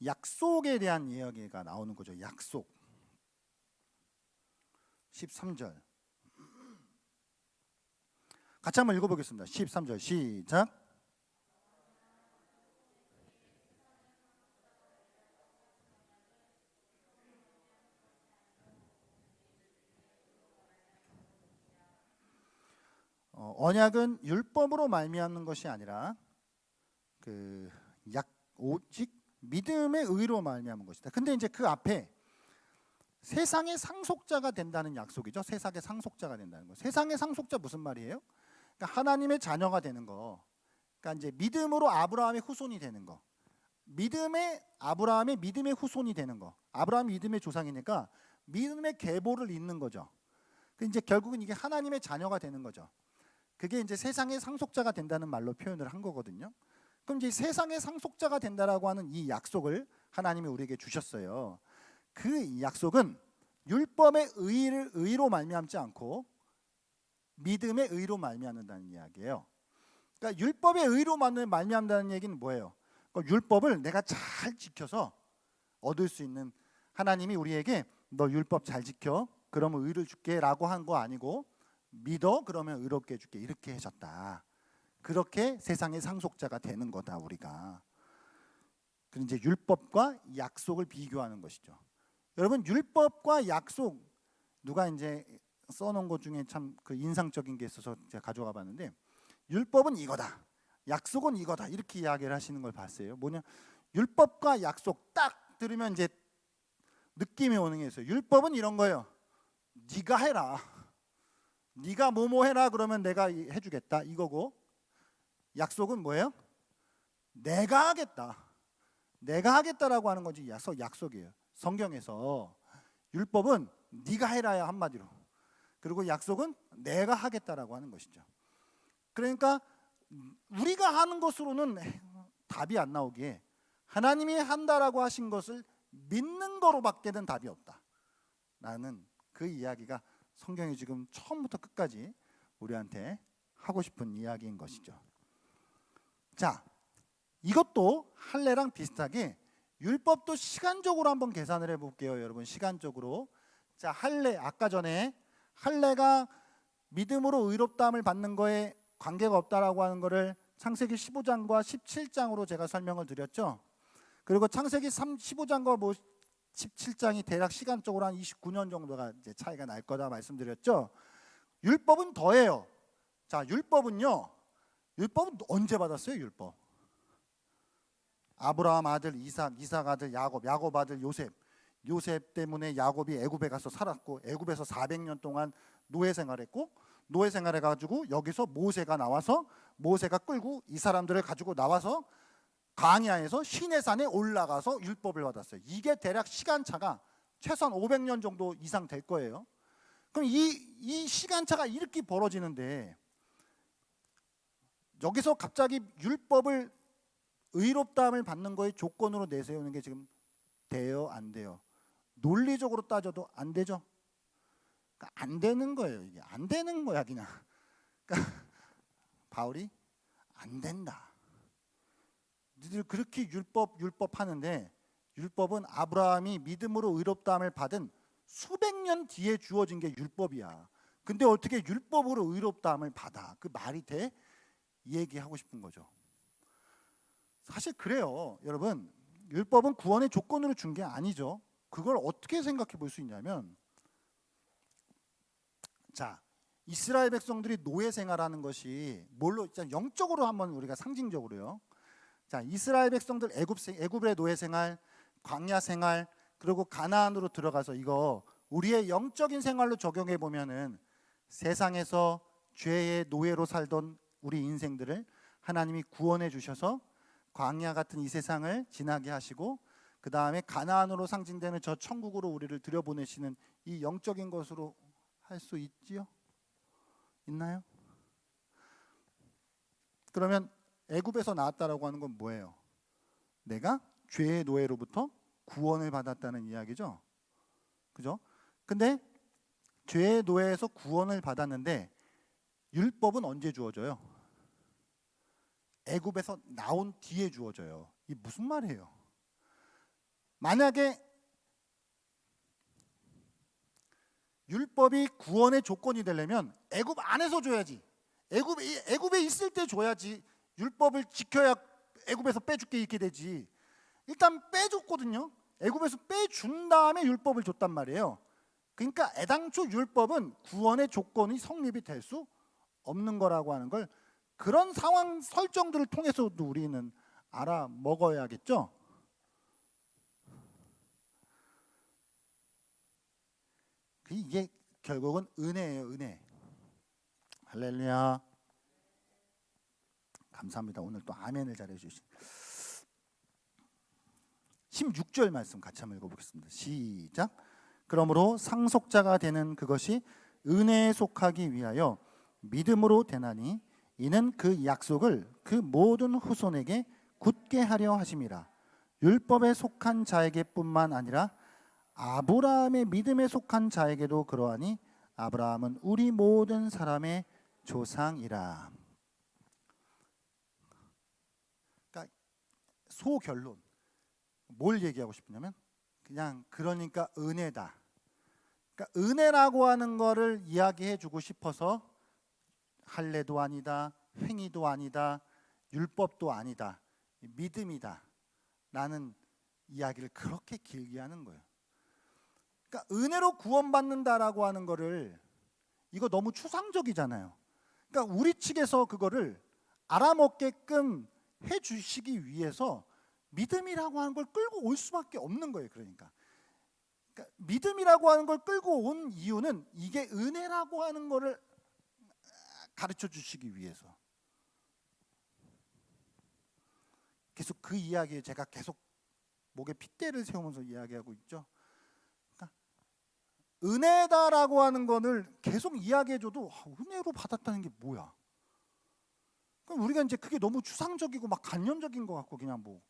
약속에 대한 이야기가 나오는 거죠. 약속. 13절. 같이 한번 읽어보겠습니다. 13절 시작. 언약은 율법으로 말미암는 것이 아니라 오직 믿음의 의로 말미암은 것이다. 근데 이제 그 앞에 세상의 상속자가 된다는 약속이죠. 세상의 상속자가 된다는 거. 세상의 상속자 무슨 말이에요? 그러니까 하나님의 자녀가 되는 거. 그러니까 이제 믿음으로 아브라함의 후손이 되는 거. 아브라함의 믿음의 후손이 되는 거. 아브라함이 믿음의 조상이니까 믿음의 계보를 잇는 거죠. 이제 결국은 이게 하나님의 자녀가 되는 거죠. 그게 이제 세상의 상속자가 된다는 말로 표현을 한 거거든요. 그럼 이제 세상의 상속자가 된다라고 하는 이 약속을 하나님이 우리에게 주셨어요. 그 약속은 율법의 의로 말미암지 않고 믿음의 의로 말미암는다는 이야기예요. 그러니까 율법의 의로 말미암다는 얘기는 뭐예요? 그러니까 율법을 내가 잘 지켜서 얻을 수 있는, 하나님이 우리에게 너 율법 잘 지켜 그러면 의를 줄게 라고 한 거 아니고, 믿어 그러면 의롭게 해줄게 이렇게 하셨다. 그렇게 세상의 상속자가 되는 거다 우리가. 그럼 이제 율법과 약속을 비교하는 것이죠. 여러분 율법과 약속, 누가 이제 써놓은 것 중에 참 그 인상적인 게 있어서 제가 가져가 봤는데, 율법은 이거다, 약속은 이거다 이렇게 이야기를 하시는 걸 봤어요. 뭐냐, 율법과 약속 딱 들으면 이제 느낌이 오는 게 있어요. 율법은 이런 거예요. 네가 해라. 네가 뭐뭐 해라 그러면 내가 해주겠다 이거고, 약속은 뭐예요? 내가 하겠다. 내가 하겠다라고 하는 거지 약속이에요. 성경에서 율법은 네가 해라야 한마디로. 그리고 약속은 내가 하겠다라고 하는 것이죠. 그러니까 우리가 하는 것으로는 답이 안 나오기에 하나님이 한다라고 하신 것을 믿는 거로밖에는 답이 없다. 라는 그 이야기가 성경이 지금 처음부터 끝까지 우리한테 하고 싶은 이야기인 것이죠. 자, 이것도 할례랑 비슷하게 율법도 시간적으로 한번 계산을 해볼게요. 여러분 시간적으로. 자, 할례, 아까 전에 할례가 믿음으로 의롭다함을 받는 거에 관계가 없다라고 하는 거를 창세기 15장과 17장으로 제가 설명을 드렸죠. 그리고 창세기 15장과 17장이 대략 시간적으로 한 29년 정도가 이제 차이가 날 거다 말씀드렸죠. 율법은 더해요. 자, 율법은 언제 받았어요? 율법. 아브라함 아들 이삭, 이삭 아들 야곱, 야곱 아들 요셉, 요셉 때문에 야곱이 애굽에 가서 살았고, 애굽에서 400년 동안 노예 생활했고, 노예 생활해 가지고 여기서 모세가 나와서 모세가 끌고 이 사람들을 가지고 나와서 광야에서 시내산에 올라가서 율법을 받았어요. 이게 대략 시간차가 최소한 500년 정도 이상 될 거예요. 그럼 이 시간차가 이렇게 벌어지는데 여기서 갑자기 율법을 의롭다함을 받는 거의 조건으로 내세우는 게 지금 돼요, 안 돼요? 논리적으로 따져도 안 되죠. 그러니까 안 되는 거예요. 이게 안 되는 거야 그냥. 그러니까 바울이 안 된다. 니들 그렇게 율법 하는데 율법은 아브라함이 믿음으로 의롭다함을 받은 수백 년 뒤에 주어진 게 율법이야. 근데 어떻게 율법으로 의롭다함을 받아? 그 말이 돼? 이 얘기하고 싶은 거죠. 사실 그래요. 여러분, 율법은 구원의 조건으로 준 게 아니죠. 그걸 어떻게 생각해 볼 수 있냐면, 자, 이스라엘 백성들이 노예 생활하는 것이 뭘로, 일단 영적으로 한번 우리가 상징적으로요. 자, 이스라엘 백성들 애굽의 노예 생활, 광야 생활, 그리고 가나안으로 들어가서 이거 우리의 영적인 생활로 적용해 보면은 세상에서 죄의 노예로 살던 우리 인생들을 하나님이 구원해 주셔서 광야 같은 이 세상을 지나게 하시고 그 다음에 가나안으로 상징되는 저 천국으로 우리를 들여보내시는 이 영적인 것으로 할 수 있지요? 있나요? 그러면 애굽에서 나왔다라고 하는 건 뭐예요? 내가 죄의 노예로부터 구원을 받았다는 이야기죠. 그죠? 근데 죄의 노예에서 구원을 받았는데 율법은 언제 주어져요? 애굽에서 나온 뒤에 주어져요. 이 무슨 말이에요? 만약에 율법이 구원의 조건이 되려면 애굽 안에서 줘야지. 애굽에 있을 때 줘야지. 율법을 지켜야 애굽에서 빼줄게 이렇게 되지. 일단 빼줬거든요. 애굽에서 빼준 다음에 율법을 줬단 말이에요. 그러니까 애당초 율법은 구원의 조건이 성립이 될 수 없는 거라고 하는 걸 그런 상황 설정들을 통해서도 우리는 알아 먹어야겠죠. 이게 결국은 은혜예요, 은혜. 할렐루야. 감사합니다. 오늘 또 아멘을 잘해 주신 16절 말씀 같이 한번 읽어보겠습니다. 시작. 그러므로 상속자가 되는 그것이 은혜에 속하기 위하여 믿음으로 되나니 이는 그 약속을 그 모든 후손에게 굳게 하려 하심이라. 율법에 속한 자에게뿐만 아니라 아브라함의 믿음에 속한 자에게도 그러하니 아브라함은 우리 모든 사람의 조상이라. 그러니까 소결론 뭘 얘기하고 싶냐면 그냥 그러니까 은혜다. 그러니까 은혜라고 하는 거를 이야기해 주고 싶어서 할례도 아니다, 행위도 아니다, 율법도 아니다, 믿음이다 라는 이야기를 그렇게 길게 하는 거예요. 그러니까 은혜로 구원받는다라고 하는 거를 이거 너무 추상적이잖아요. 그러니까 우리 측에서 그거를 알아먹게끔 해주시기 위해서 믿음이라고 하는 걸 끌고 올 수밖에 없는 거예요. 그러니까 믿음이라고 하는 걸 끌고 온 이유는 이게 은혜라고 하는 거를 가르쳐 주시기 위해서. 계속 그 이야기에 제가 계속 목에 핏대를 세우면서 이야기하고 있죠. 그러니까 은혜다라고 하는 거를 계속 이야기해줘도 은혜로 받았다는 게 뭐야? 그럼 우리가 이제 그게 너무 추상적이고 막 관념적인 것 같고 그냥 뭐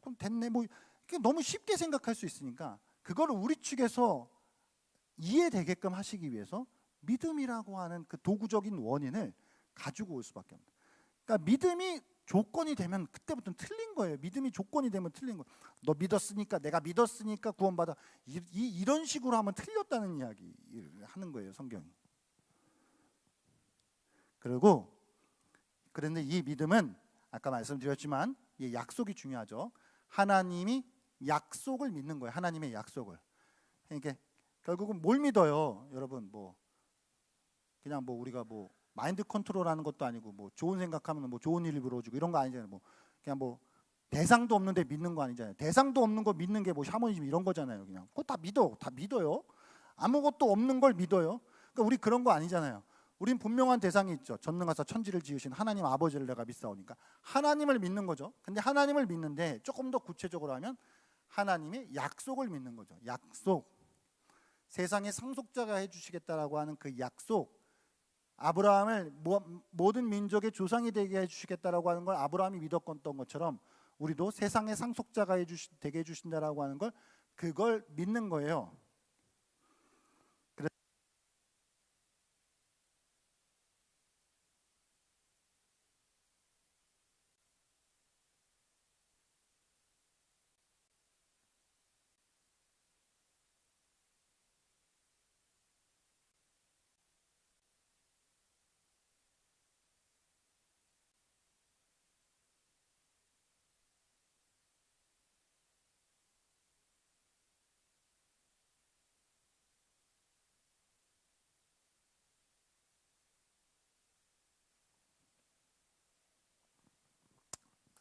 그럼 됐네 뭐 그게 너무 쉽게 생각할 수 있으니까 그거를 우리 측에서 이해되게끔 하시기 위해서 믿음이라고 하는 그 도구적인 원인을 가지고 올 수밖에 없는. 그러니까 믿음이 조건이 되면 그때부터는 틀린 거예요. 믿음이 조건이 되면 틀린 거예요. 너 믿었으니까 내가 믿었으니까 구원받아. 이런 식으로 하면 틀렸다는 이야기를 하는 거예요, 성경이. 그리고 그런데 이 믿음은 아까 말씀드렸지만 이 약속이 중요하죠. 하나님이 약속을 믿는 거예요. 하나님의 약속을. 그러니까 결국은 뭘 믿어요, 여러분? 뭐 그냥 뭐 우리가 뭐 마인드 컨트롤하는 것도 아니고 뭐 좋은 생각하면 뭐 좋은 일이 이루어지고 이런 거 아니잖아요. 뭐 그냥 뭐 대상도 없는데 믿는 거 아니잖아요. 대상도 없는 거 믿는 게 뭐 샤머니즘 이런 거잖아요. 그냥 그거 다 믿어요. 아무것도 없는 걸 믿어요. 그러니까 우리 그런 거 아니잖아요. 우린 분명한 대상이 있죠. 전능하사 천지를 지으신 하나님 아버지를 내가 믿사오니까 하나님을 믿는 거죠. 근데 하나님을 믿는데 조금 더 구체적으로 하면 하나님의 약속을 믿는 거죠. 약속. 세상의 상속자가 해주시겠다라고 하는 그 약속. 아브라함을 모든 민족의 조상이 되게 해주시겠다라고 하는 걸 아브라함이 믿었던 것처럼 우리도 세상의 상속자가 되게 해주신다라고 하는 걸 그걸 믿는 거예요.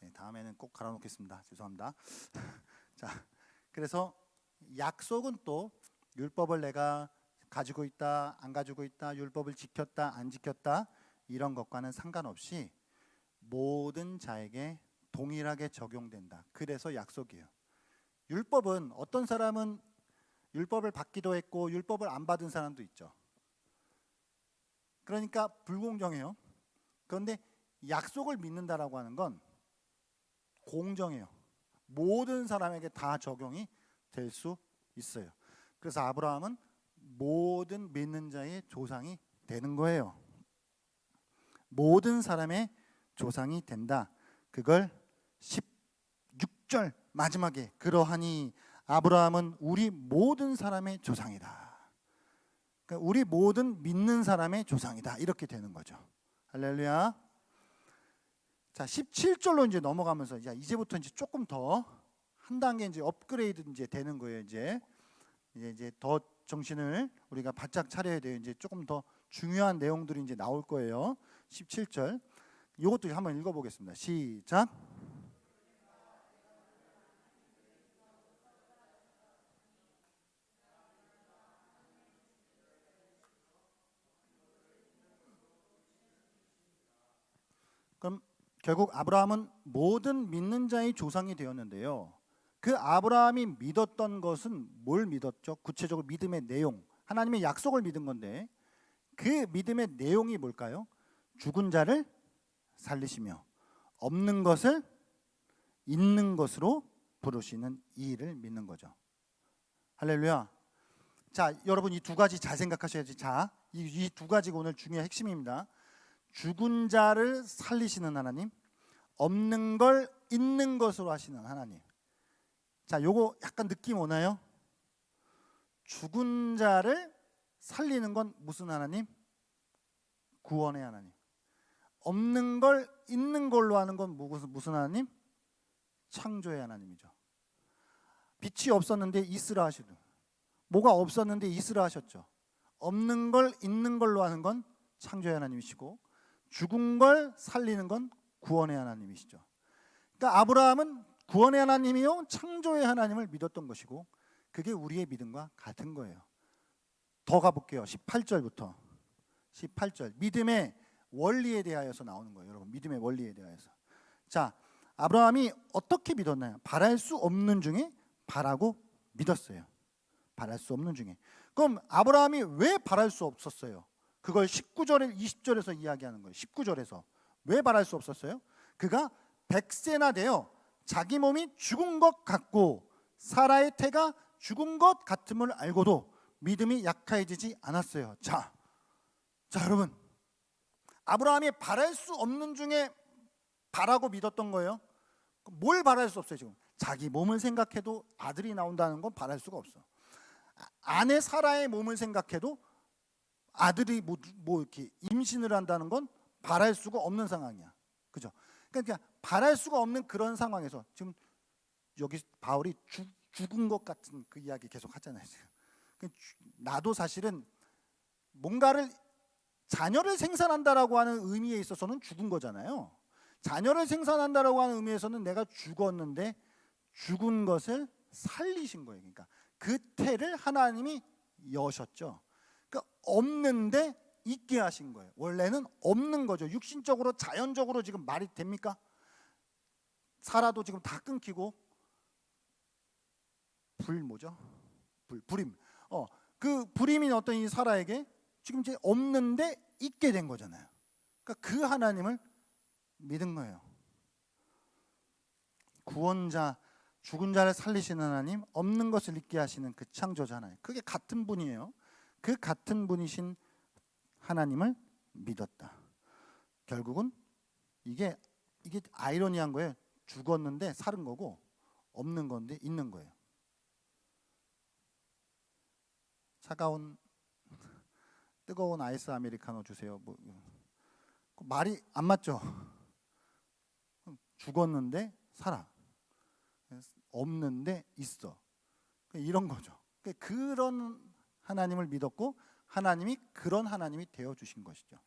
네, 다음에는 꼭 갈아놓겠습니다. 죄송합니다. 자, 그래서 약속은 또 율법을 내가 가지고 있다, 안 가지고 있다, 율법을 지켰다, 안 지켰다 이런 것과는 상관없이 모든 자에게 동일하게 적용된다. 그래서 약속이에요. 율법은 어떤 사람은 율법을 받기도 했고 율법을 안 받은 사람도 있죠. 그러니까 불공정해요. 그런데 약속을 믿는다라고 하는 건 공정해요. 모든 사람에게 다 적용이 될 수 있어요. 그래서 아브라함은 모든 믿는 자의 조상이 되는 거예요. 모든 사람의 조상이 된다. 그걸 16절 마지막에 그러하니 아브라함은 우리 모든 사람의 조상이다. 그러니까 우리 모든 믿는 사람의 조상이다. 이렇게 되는 거죠. 할렐루야. 자, 17절로 이제 넘어가면서 이제부터 이제 조금 더 한 단계 이제 업그레이드 이제 되는 거예요. 이제 더 정신을 우리가 바짝 차려야 돼요. 이제 조금 더 중요한 내용들이 이제 나올 거예요. 17절. 이것도 한번 읽어보겠습니다. 시작. 그럼 결국 아브라함은 모든 믿는 자의 조상이 되었는데요. 그 아브라함이 믿었던 것은 뭘 믿었죠? 구체적으로 믿음의 내용, 하나님의 약속을 믿은 건데 그 믿음의 내용이 뭘까요? 죽은 자를 살리시며 없는 것을 있는 것으로 부르시는 이 일을 믿는 거죠. 할렐루야. 자, 여러분 이 두 가지 잘 생각하셔야지. 자, 이 두 가지가 오늘 중요한 핵심입니다. 죽은 자를 살리시는 하나님, 없는 걸 있는 것으로 하시는 하나님. 자, 요거 약간 느낌 오나요? 죽은 자를 살리는 건 무슨 하나님? 구원의 하나님. 없는 걸 있는 걸로 하는 건 무슨 하나님? 창조의 하나님이죠. 빛이 없었는데 있으라 하시고, 뭐가 없었는데 있으라 하셨죠. 없는 걸 있는 걸로 하는 건 창조의 하나님이시고, 죽은 걸 살리는 건 구원의 하나님이시죠. 그러니까 아브라함은 구원의 하나님이요 창조의 하나님을 믿었던 것이고 그게 우리의 믿음과 같은 거예요. 더 가볼게요. 18절부터 18절 믿음의 원리에 대하여서 나오는 거예요. 여러분 믿음의 원리에 대하여서. 자, 아브라함이 어떻게 믿었나요? 바랄 수 없는 중에 바라고 믿었어요. 바랄 수 없는 중에. 그럼 아브라함이 왜 바랄 수 없었어요? 그걸 19절에 20절에서 이야기하는 거예요. 19절에서 왜 바랄 수 없었어요? 그가 100세나 되어 자기 몸이 죽은 것 같고 사라의 태가 죽은 것 같음을 알고도 믿음이 약해지지 않았어요. 자 여러분, 아브라함이 바랄 수 없는 중에 바라고 믿었던 거예요. 뭘 바랄 수 없어요. 지금 자기 몸을 생각해도 아들이 나온다는 건 바랄 수가 없어. 아내 사라의 몸을 생각해도 아들이 뭐 이렇게 임신을 한다는 건 바랄 수가 없는 상황이야. 그죠? 그러니까 바랄 수가 없는 그런 상황에서 지금 여기 바울이 죽은 것 같은 그 이야기 계속 하잖아요. 나도 사실은 뭔가를 자녀를 생산한다라고 하는 의미에 있어서는 죽은 거잖아요. 자녀를 생산한다라고 하는 의미에서는 내가 죽었는데 죽은 것을 살리신 거예요. 그러니까 그 태를 하나님이 여셨죠. 그러니까 없는데 있게 하신 거예요. 원래는 없는 거죠. 육신적으로 자연적으로 지금 말이 됩니까? 살아도 지금 다 끊기고 불임. 그 불임인 어떤 이 사라에게 지금 이제 없는데 있게 된 거잖아요. 그러니까 그 하나님을 믿은 거예요. 구원자, 죽은 자를 살리시는 하나님, 없는 것을 있게 하시는 그 창조자 하나님. 그게 같은 분이에요. 그 같은 분이신 하나님을 믿었다. 결국은 이게 아이러니한 거예요. 죽었는데 살은 거고 없는 건데 있는 거예요. 차가운 뜨거운 아이스 아메리카노 주세요. 말이 안 맞죠? 죽었는데 살아. 없는데 있어. 이런 거죠. 그런 하나님을 믿었고 하나님이 그런 하나님이 되어 주신 것이죠.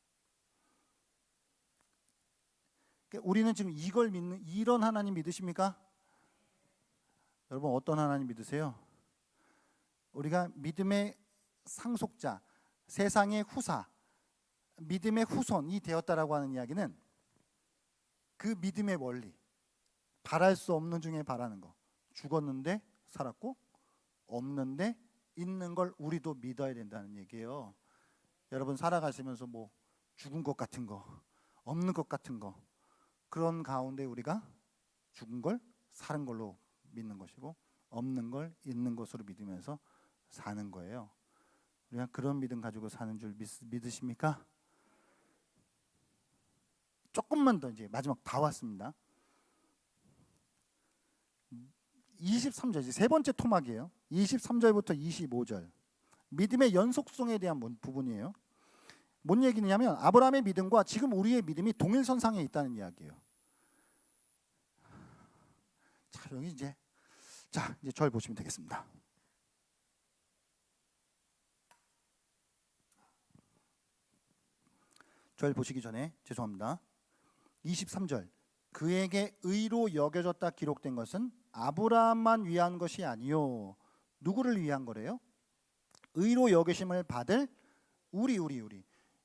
우리는 지금 이걸 믿는 이런 하나님 믿으십니까? 여러분 어떤 하나님 믿으세요? 우리가 믿음의 상속자, 세상의 후사, 믿음의 후손이 되었다라고 하는 이야기는 그 믿음의 원리, 바랄 수 없는 중에 바라는 거. 죽었는데 살았고 없는데 있는 걸 우리도 믿어야 된다는 얘기예요. 여러분 살아가시면서 뭐 죽은 것 같은 거, 없는 것 같은 거, 그런 가운데 우리가 죽은 걸 사는 걸로 믿는 것이고 없는 걸 있는 것으로 믿으면서 사는 거예요. 우리가 그런 믿음 가지고 사는 줄 믿으십니까? 조금만 더, 이제 마지막 다 왔습니다. 23절, 이제 세 번째 토막이에요. 23절부터 25절. 믿음의 연속성에 대한 부분이에요. 뭔 얘기냐면 아브라함의 믿음과 지금 우리의 믿음이 동일선상에 있다는 이야기예요. 자, 여기 이제 절 보시면 되겠습니다. 절 보시기 전에 죄송합니다. 23절. 그에게 의로 여겨졌다 기록된 것은 아브라함만 위한 것이 아니요. 누구를 위한 거래요? 의로 여기심을 받을 우리.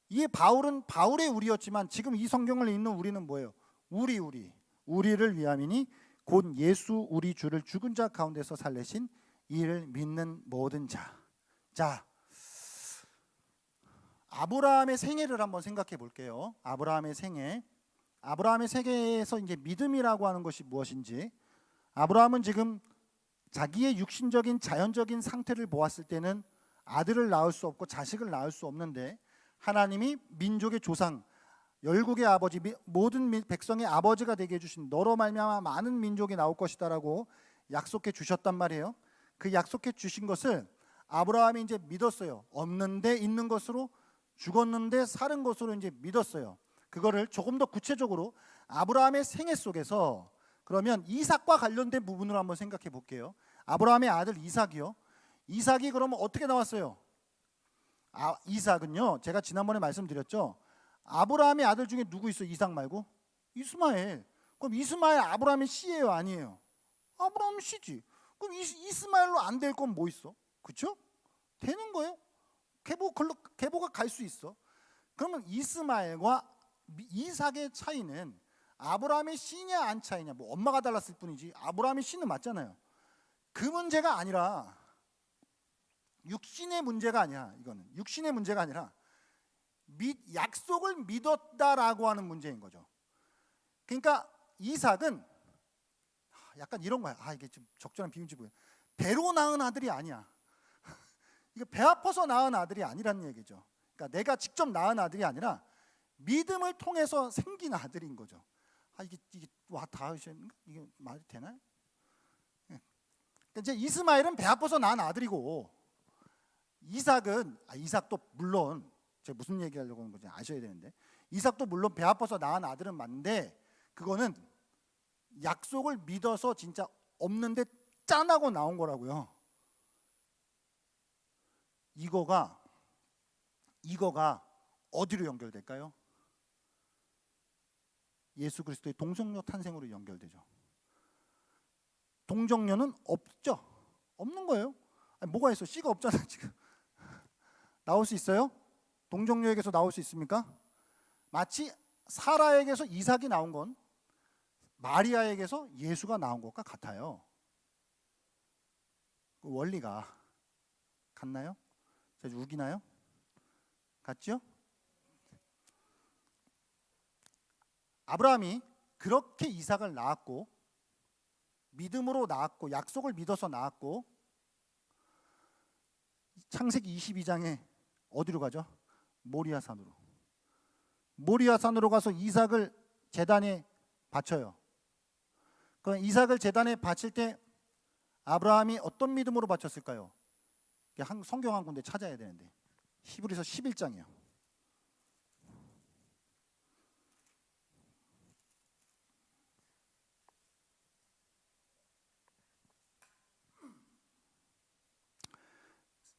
이게 바울은 바울의 우리였지만 지금 이 성경을 읽는 우리는 뭐예요? 우리를 위함이니 곧 예수 우리 주를 죽은 자 가운데서 살리신 이를 믿는 모든 자. 자, 아브라함의 생애를 한번 생각해 볼게요. 아브라함의 생애에서 이제 믿음이라고 하는 것이 무엇인지. 아브라함은 지금 자기의 육신적인 자연적인 상태를 보았을 때는 아들을 낳을 수 없고 자식을 낳을 수 없는데 하나님이 민족의 조상, 열국의 아버지, 모든 백성의 아버지가 되게 해주신 너로 말미암아 많은 민족이 나올 것이다라고 약속해 주셨단 말이에요. 그 약속해 주신 것을 아브라함이 이제 믿었어요. 없는데 있는 것으로, 죽었는데 사는 것으로 이제 믿었어요. 그거를 조금 더 구체적으로 아브라함의 생애 속에서 그러면 이삭과 관련된 부분으로 한번 생각해 볼게요. 아브라함의 아들 이삭이요. 이삭이 그러면 어떻게 나왔어요? 이삭은요, 제가 지난번에 말씀드렸죠. 아브라함의 아들 중에 누구 있어요? 이삭 말고? 이스마엘. 그럼 이스마엘 아브라함의 씨예요, 아니에요? 아브라함 씨지. 그럼 이스마엘로 안 될 건 뭐 있어? 그렇죠? 되는 거예요. 계보가 갈 수 있어. 그러면 이스마엘과 이삭의 차이는 아브라함의 씨냐 안 차이냐, 뭐 엄마가 달랐을 뿐이지 아브라함의 씨는 맞잖아요. 그 문제가 아니라 육신의 문제가 아니야. 이거는 육신의 문제가 아니라 약속을 믿었다라고 하는 문제인 거죠. 그러니까 이삭은 약간 이런 거야. 이게 좀 적절한 비유인지 모르겠어요. 배로 낳은 아들이 아니야. 이거 배 아파서 낳은 아들이 아니라는 얘기죠. 그러니까 내가 직접 낳은 아들이 아니라 믿음을 통해서 생긴 아들인 거죠. 이게 닿으셨는가? 이게 말이 되나요? 그러니까 이제 이스마엘은 배 아파서 낳은 아들이고 이삭도 물론 제가 무슨 얘기하려고 하는 건지 아셔야 되는데 이삭도 물론 배 아파서 낳은 아들은 맞는데 그거는 약속을 믿어서 진짜 없는데 짠하고 나온 거라고요. 이거가 어디로 연결될까요? 예수 그리스도의 동정녀 탄생으로 연결되죠. 동정녀는 없죠. 없는 거예요. 뭐가 있어? 씨가 없잖아 지금. 나올 수 있어요? 동정녀에게서 나올 수 있습니까? 마치 사라에게서 이삭이 나온 건 마리아에게서 예수가 나온 것과 같아요. 그 원리가 같나요? 제가 우기나요? 같죠? 아브라함이 그렇게 이삭을 낳았고 믿음으로 낳았고 약속을 믿어서 낳았고 창세기 22장에 어디로 가죠? 모리아산으로. 모리아산으로 가서 이삭을 제단에 바쳐요. 그럼 이삭을 제단에 바칠 때 아브라함이 어떤 믿음으로 바쳤을까요? 성경 한 군데 찾아야 되는데 히브리서 11장이요.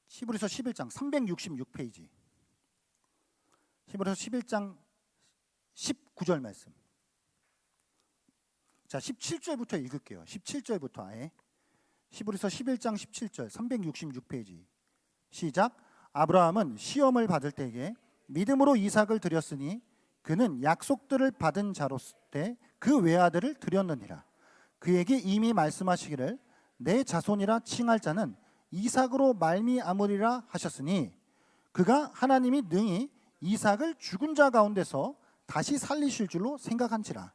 히브리서 11장 366페이지. 히브리서 11장 19절 말씀. 자, 17절부터 읽을게요. 17절부터 아예. 히브리서 11장 17절 366페이지. 시작. 아브라함은 시험을 받을 때에 믿음으로 이삭을 드렸으니 그는 약속들을 받은 자로서 그 외아들을 드렸느니라. 그에게 이미 말씀하시기를 내 자손이라 칭할 자는 이삭으로 말미암으리라 하셨으니 그가 하나님이 능히 이삭을 죽은 자 가운데서 다시 살리실 줄로 생각한지라.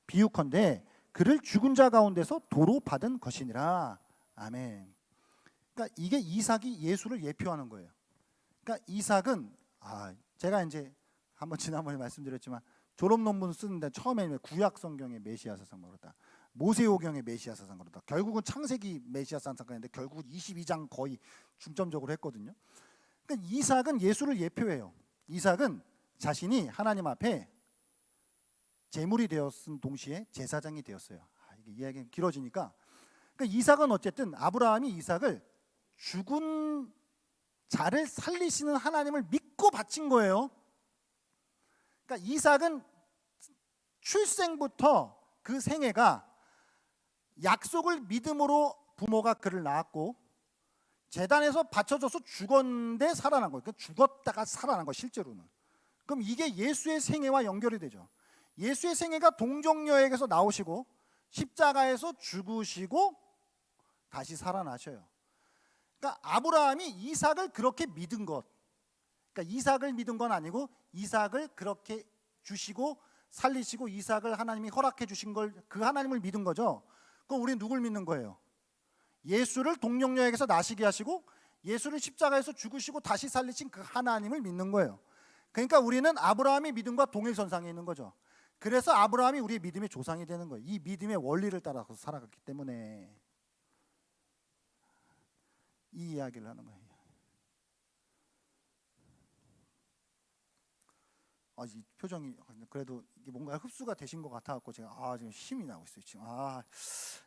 비유컨대 그를 죽은 자 가운데서 도로 받은 것이니라. 아멘. 그러니까 이게 이삭이 예수를 예표하는 거예요. 그러니까 이삭은 제가 이제 한번 지난번에 말씀드렸지만 졸업 논문 쓰는데 처음에 구약 성경의 메시아 사상 그렇다, 모세오경의 메시아 사상 그렇다, 결국은 창세기 메시아 사상인데 결국 22장 거의 중점적으로 했거든요. 그러니까 이삭은 예수를 예표해요. 이삭은 자신이 하나님 앞에 제물이 되었은 동시에 제사장이 되었어요. 이게 이야기가 길어지니까. 그러니까 이삭은 어쨌든 아브라함이 이삭을 죽은 자를 살리시는 하나님을 믿고 바친 거예요. 그러니까 이삭은 출생부터 그 생애가 약속을 믿음으로 부모가 그를 낳았고 제단에서 바쳐져서 죽었는데 살아난 거예요. 그러니까 죽었다가 살아난 거예요, 실제로는. 그럼 이게 예수의 생애와 연결이 되죠. 예수의 생애가 동정녀에게서 나오시고 십자가에서 죽으시고 다시 살아나셔요. 그러니까 아브라함이 이삭을 그렇게 믿은 것, 그러니까 이삭을 믿은 건 아니고 이삭을 그렇게 주시고 살리시고 이삭을 하나님이 허락해 주신 걸, 그 하나님을 믿은 거죠. 그럼 우리는 누굴 믿는 거예요? 예수를 동정녀에게서 나시게 하시고 예수를 십자가에서 죽으시고 다시 살리신 그 하나님을 믿는 거예요. 그러니까 우리는 아브라함의 믿음과 동일선상에 있는 거죠. 그래서 아브라함이 우리의 믿음의 조상이 되는 거예요. 이 믿음의 원리를 따라서 살아갔기 때문에 이 이야기를 하는 거예요. 이 표정이 그래도 이게 뭔가 흡수가 되신 것 같아갖고 제가 지금 힘이 나고 있어요. 지금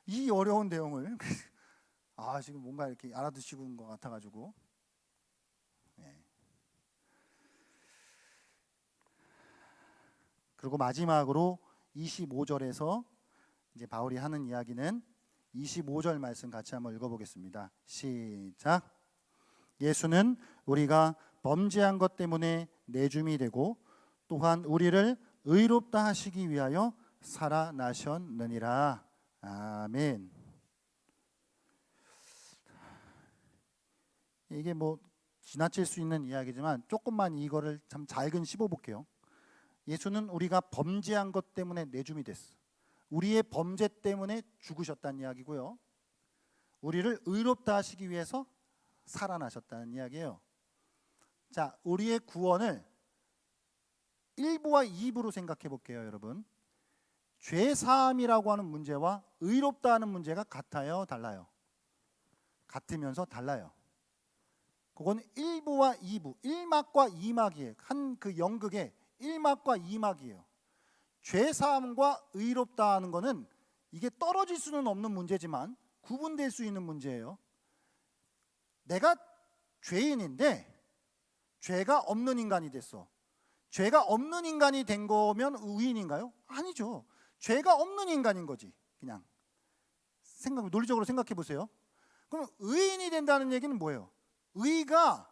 이 어려운 내용을 지금 뭔가 이렇게 알아두시는 것 같아가지고. 네. 그리고 마지막으로 25절에서 이제 바울이 하는 이야기는 25절 말씀 같이 한번 읽어보겠습니다. 시작. 예수는 우리가 범죄한 것 때문에 내줌이 되고 또한 우리를 의롭다 하시기 위하여 살아나셨느니라. 아멘. 이게 뭐 지나칠 수 있는 이야기지만 조금만 이거를 참 잘근 씹어볼게요. 예수는 우리가 범죄한 것 때문에 내줌이 됐어. 우리의 범죄 때문에 죽으셨다는 이야기고요. 우리를 의롭다 하시기 위해서 살아나셨다는 이야기예요. 자, 우리의 구원을 1부와 2부로 생각해 볼게요, 여러분. 죄 사함이라고 하는 문제와 의롭다 하는 문제가 같아요, 달라요? 같으면서 달라요. 그건 1부와 2부, 1막과 2막이에요. 한 그 연극의 1막과 2막이에요. 죄 사함과 의롭다 하는 거는 이게 떨어질 수는 없는 문제지만 구분될 수 있는 문제예요. 내가 죄인인데 죄가 없는 인간이 됐어. 죄가 없는 인간이 된 거면 의인인가요? 아니죠. 죄가 없는 인간인 거지. 그냥 논리적으로 생각해 보세요. 그럼 의인이 된다는 얘기는 뭐예요? 의가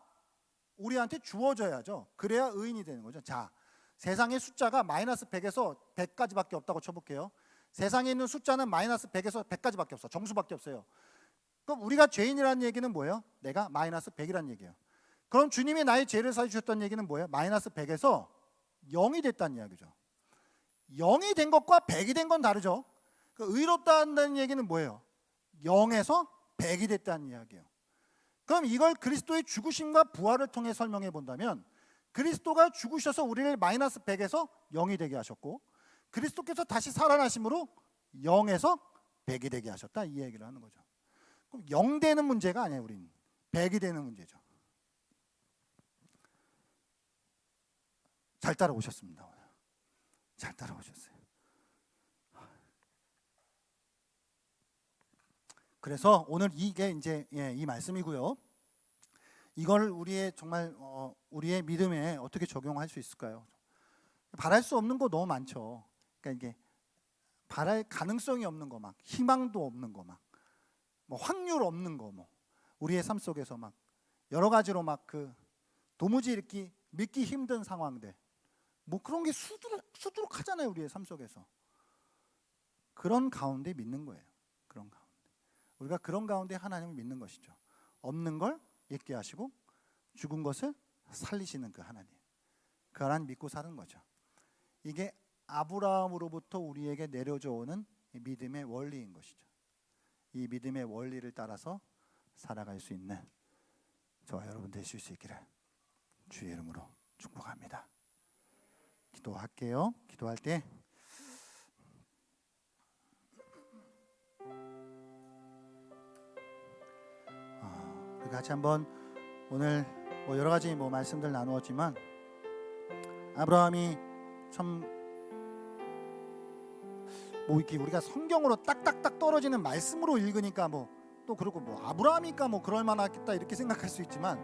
우리한테 주어져야죠. 그래야 의인이 되는 거죠. 자, 세상의 숫자가 마이너스 100에서 100까지밖에 없다고 쳐볼게요. 세상에 있는 숫자는 마이너스 100에서 100까지밖에 없어. 정수밖에 없어요. 그럼 우리가 죄인이라는 얘기는 뭐예요? 내가 마이너스 100이라는 얘기예요. 그럼 주님이 나의 죄를 사주셨다는 얘기는 뭐예요? 마이너스 100에서 0이 됐다는 이야기죠. 0이 된 것과 100이 된 건 다르죠. 의롭다는 얘기는 뭐예요? 0에서 100이 됐다는 이야기예요. 그럼 이걸 그리스도의 죽으심과 부활을 통해 설명해 본다면, 그리스도가 죽으셔서 우리를 마이너스 100에서 0이 되게 하셨고, 그리스도께서 다시 살아나심으로 0에서 100이 되게 하셨다, 이 얘기를 하는 거죠. 그럼 0 되는 문제가 아니에요. 우리는 100이 되는 문제죠. 잘 따라오셨습니다. 잘 따라오셨어요. 그래서 오늘 이게 이제 이 말씀이고요. 이걸 우리의 정말 우리의 믿음에 어떻게 적용할 수 있을까요? 바랄 수 없는 거 너무 많죠. 그러니까 이게 바랄 가능성이 없는 거, 막 희망도 없는 거, 막 뭐 확률 없는 거, 뭐 우리의 삶 속에서 막 여러 가지로 막 그 도무지 이렇게 믿기 힘든 상황들, 뭐 그런 게 수두룩하잖아요. 우리의 삶 속에서. 그런 가운데 믿는 거예요. 그런 가운데 우리가 그런 가운데 하나님을 믿는 것이죠. 없는 걸 있게 하시고 죽은 것을 살리시는 그 하나님, 그 하나님 믿고 사는 거죠. 이게 아브라함으로부터 우리에게 내려져 오는 믿음의 원리인 것이죠. 이 믿음의 원리를 따라서 살아갈 수 있는 저와 여러분 되실 수 있기를 주의 이름으로 축복합니다. 기도할게요. 기도할 때 우리 같이 한번 오늘 뭐 여러 가지 뭐 말씀들 나누었지만, 아브라함이 참 뭐 이렇게 우리가 성경으로 딱딱딱 떨어지는 말씀으로 읽으니까 뭐 또 그렇고 뭐 아브라함이니까 뭐 그럴 만하겠다 이렇게 생각할 수 있지만,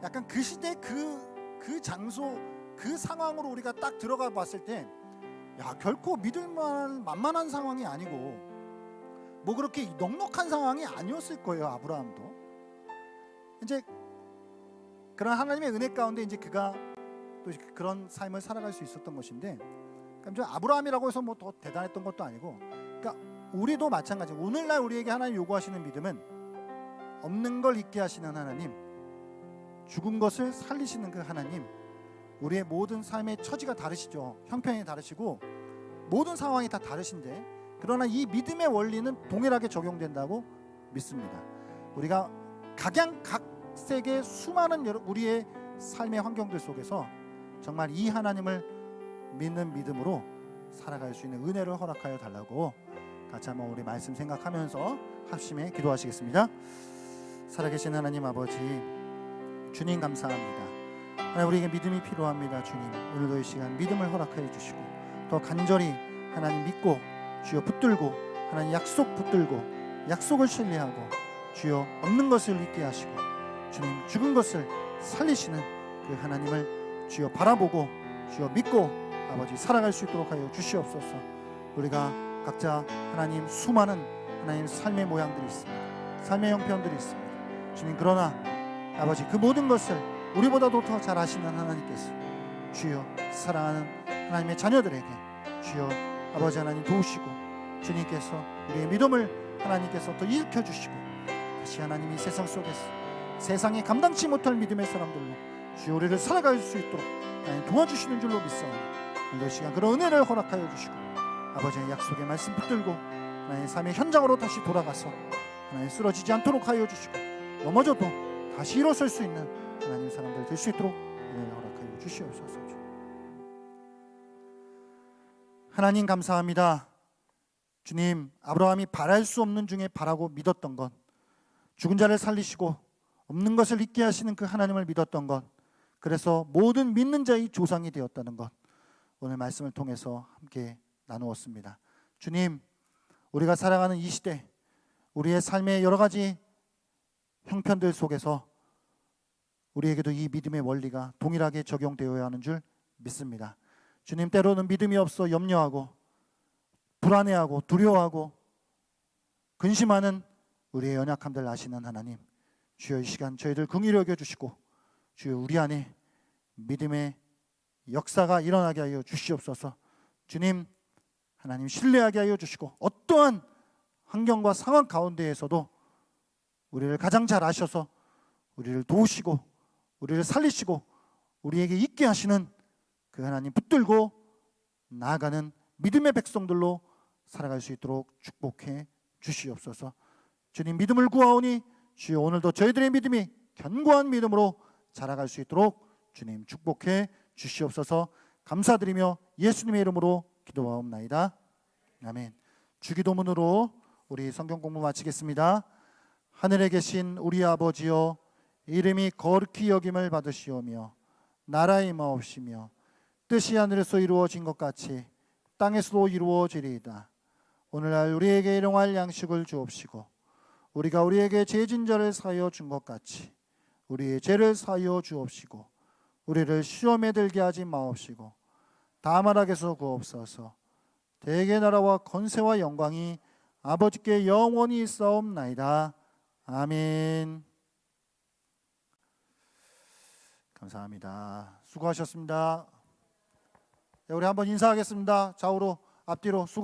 약간 그 시대 그 장소 그 상황으로 우리가 딱 들어가 봤을 때, 야, 결코 믿을 만한 상황이 아니고 뭐 그렇게 넉넉한 상황이 아니었을 거예요. 아브라함도 이제 그런 하나님의 은혜 가운데 이제 그가 또 그런 삶을 살아갈 수 있었던 것인데, 그러니까 아브라함이라고 해서 뭐 더 대단했던 것도 아니고, 그러니까 우리도 마찬가지. 오늘날 우리에게 하나님 요구하시는 믿음은 없는 걸 있게 하시는 하나님, 죽은 것을 살리시는 그 하나님, 우리의 모든 삶의 처지가 다르시죠. 형편이 다르시고 모든 상황이 다 다르신데, 그러나 이 믿음의 원리는 동일하게 적용된다고 믿습니다. 우리가 각양각색의 수많은 우리의 삶의 환경들 속에서 정말 이 하나님을 믿는 믿음으로 살아갈 수 있는 은혜를 허락하여 달라고 같이 한번 우리 말씀 생각하면서 합심해 기도하시겠습니다. 살아계신 하나님 아버지, 주님 감사합니다. 하나님, 우리에게 믿음이 필요합니다. 주님, 오늘도 이 시간 믿음을 허락하여 주시고 더 간절히 하나님 믿고 주여 붙들고, 하나님 약속 붙들고 약속을 신뢰하고 주여 없는 것을 있게 하시고 주님 죽은 것을 살리시는 그 하나님을 주여 바라보고 주여 믿고 아버지 살아갈 수 있도록 하여 주시옵소서. 우리가 각자 하나님 수많은 하나님 삶의 모양들이 있습니다. 삶의 형편들이 있습니다. 주님, 그러나 아버지 그 모든 것을 우리보다도 더 잘 아시는 하나님께서 주여 사랑하는 하나님의 자녀들에게 주여 아버지 하나님 도우시고, 주님께서 우리의 믿음을 하나님께서 더 일으켜 주시고, 다시 하나님 이 세상 속에서 세상에 감당치 못할 믿음의 사람들로 주여 우리를 살아갈 수 있도록 하나님 도와주시는 줄로 믿사오니, 오늘 시간 그런 은혜를 허락하여 주시고 아버지의 약속의 말씀 붙들고 하나님의 삶의 현장으로 다시 돌아가서 하나님 쓰러지지 않도록 하여 주시고, 넘어져도 다시 일어설 수 있는 하나님 사람들 될 수 있도록 은혜를 허락하여 주시옵소서. 하나님 감사합니다. 주님, 아브라함이 바랄 수 없는 중에 바라고 믿었던 것, 죽은 자를 살리시고 없는 것을 있게 하시는 그 하나님을 믿었던 것, 그래서 모든 믿는 자의 조상이 되었다는 것, 오늘 말씀을 통해서 함께 나누었습니다. 주님, 우리가 살아가는 이 시대, 우리의 삶의 여러 가지 형편들 속에서 우리에게도 이 믿음의 원리가 동일하게 적용되어야 하는 줄 믿습니다. 주님, 때로는 믿음이 없어 염려하고 불안해하고 두려워하고 근심하는 우리의 연약함들 아시는 하나님, 주여 이 시간 저희들 긍휼히 여겨주시고 주여 우리 안에 믿음의 역사가 일어나게 하여 주시옵소서. 주님, 하나님 신뢰하게 하여 주시고 어떠한 환경과 상황 가운데에서도 우리를 가장 잘 아셔서 우리를 도우시고 우리를 살리시고 우리에게 있게 하시는 그 하나님 붙들고 나아가는 믿음의 백성들로 살아갈 수 있도록 축복해 주시옵소서. 주님, 믿음을 구하오니 주여 오늘도 저희들의 믿음이 견고한 믿음으로 자라갈 수 있도록 주님 축복해 주시옵소서. 감사드리며 예수님의 이름으로 기도하옵나이다. 아멘. 주기도문으로 우리 성경 공부 마치겠습니다. 하늘에 계신 우리 아버지여, 이름이 거룩히 여김을 받으시오며 나라가 임하옵시며 뜻이 하늘에서 이루어진 것 같이 땅에서도 이루어지리이다. 오늘날 우리에게 일용할 양식을 주옵시고 우리가 우리에게 죄진 자를 사하여 준 것 같이 우리의 죄를 사하여 주옵시고 우리를 시험에 들게 하지 마옵시고 다만 악에서 구하옵소서. 대개 나라와 권세와 영광이 아버지께 영원히 있사옵나이다. 아멘. 감사합니다. 수고하셨습니다. 우리 한번 인사하겠습니다. 좌우로 앞뒤로 수고하셨습니다.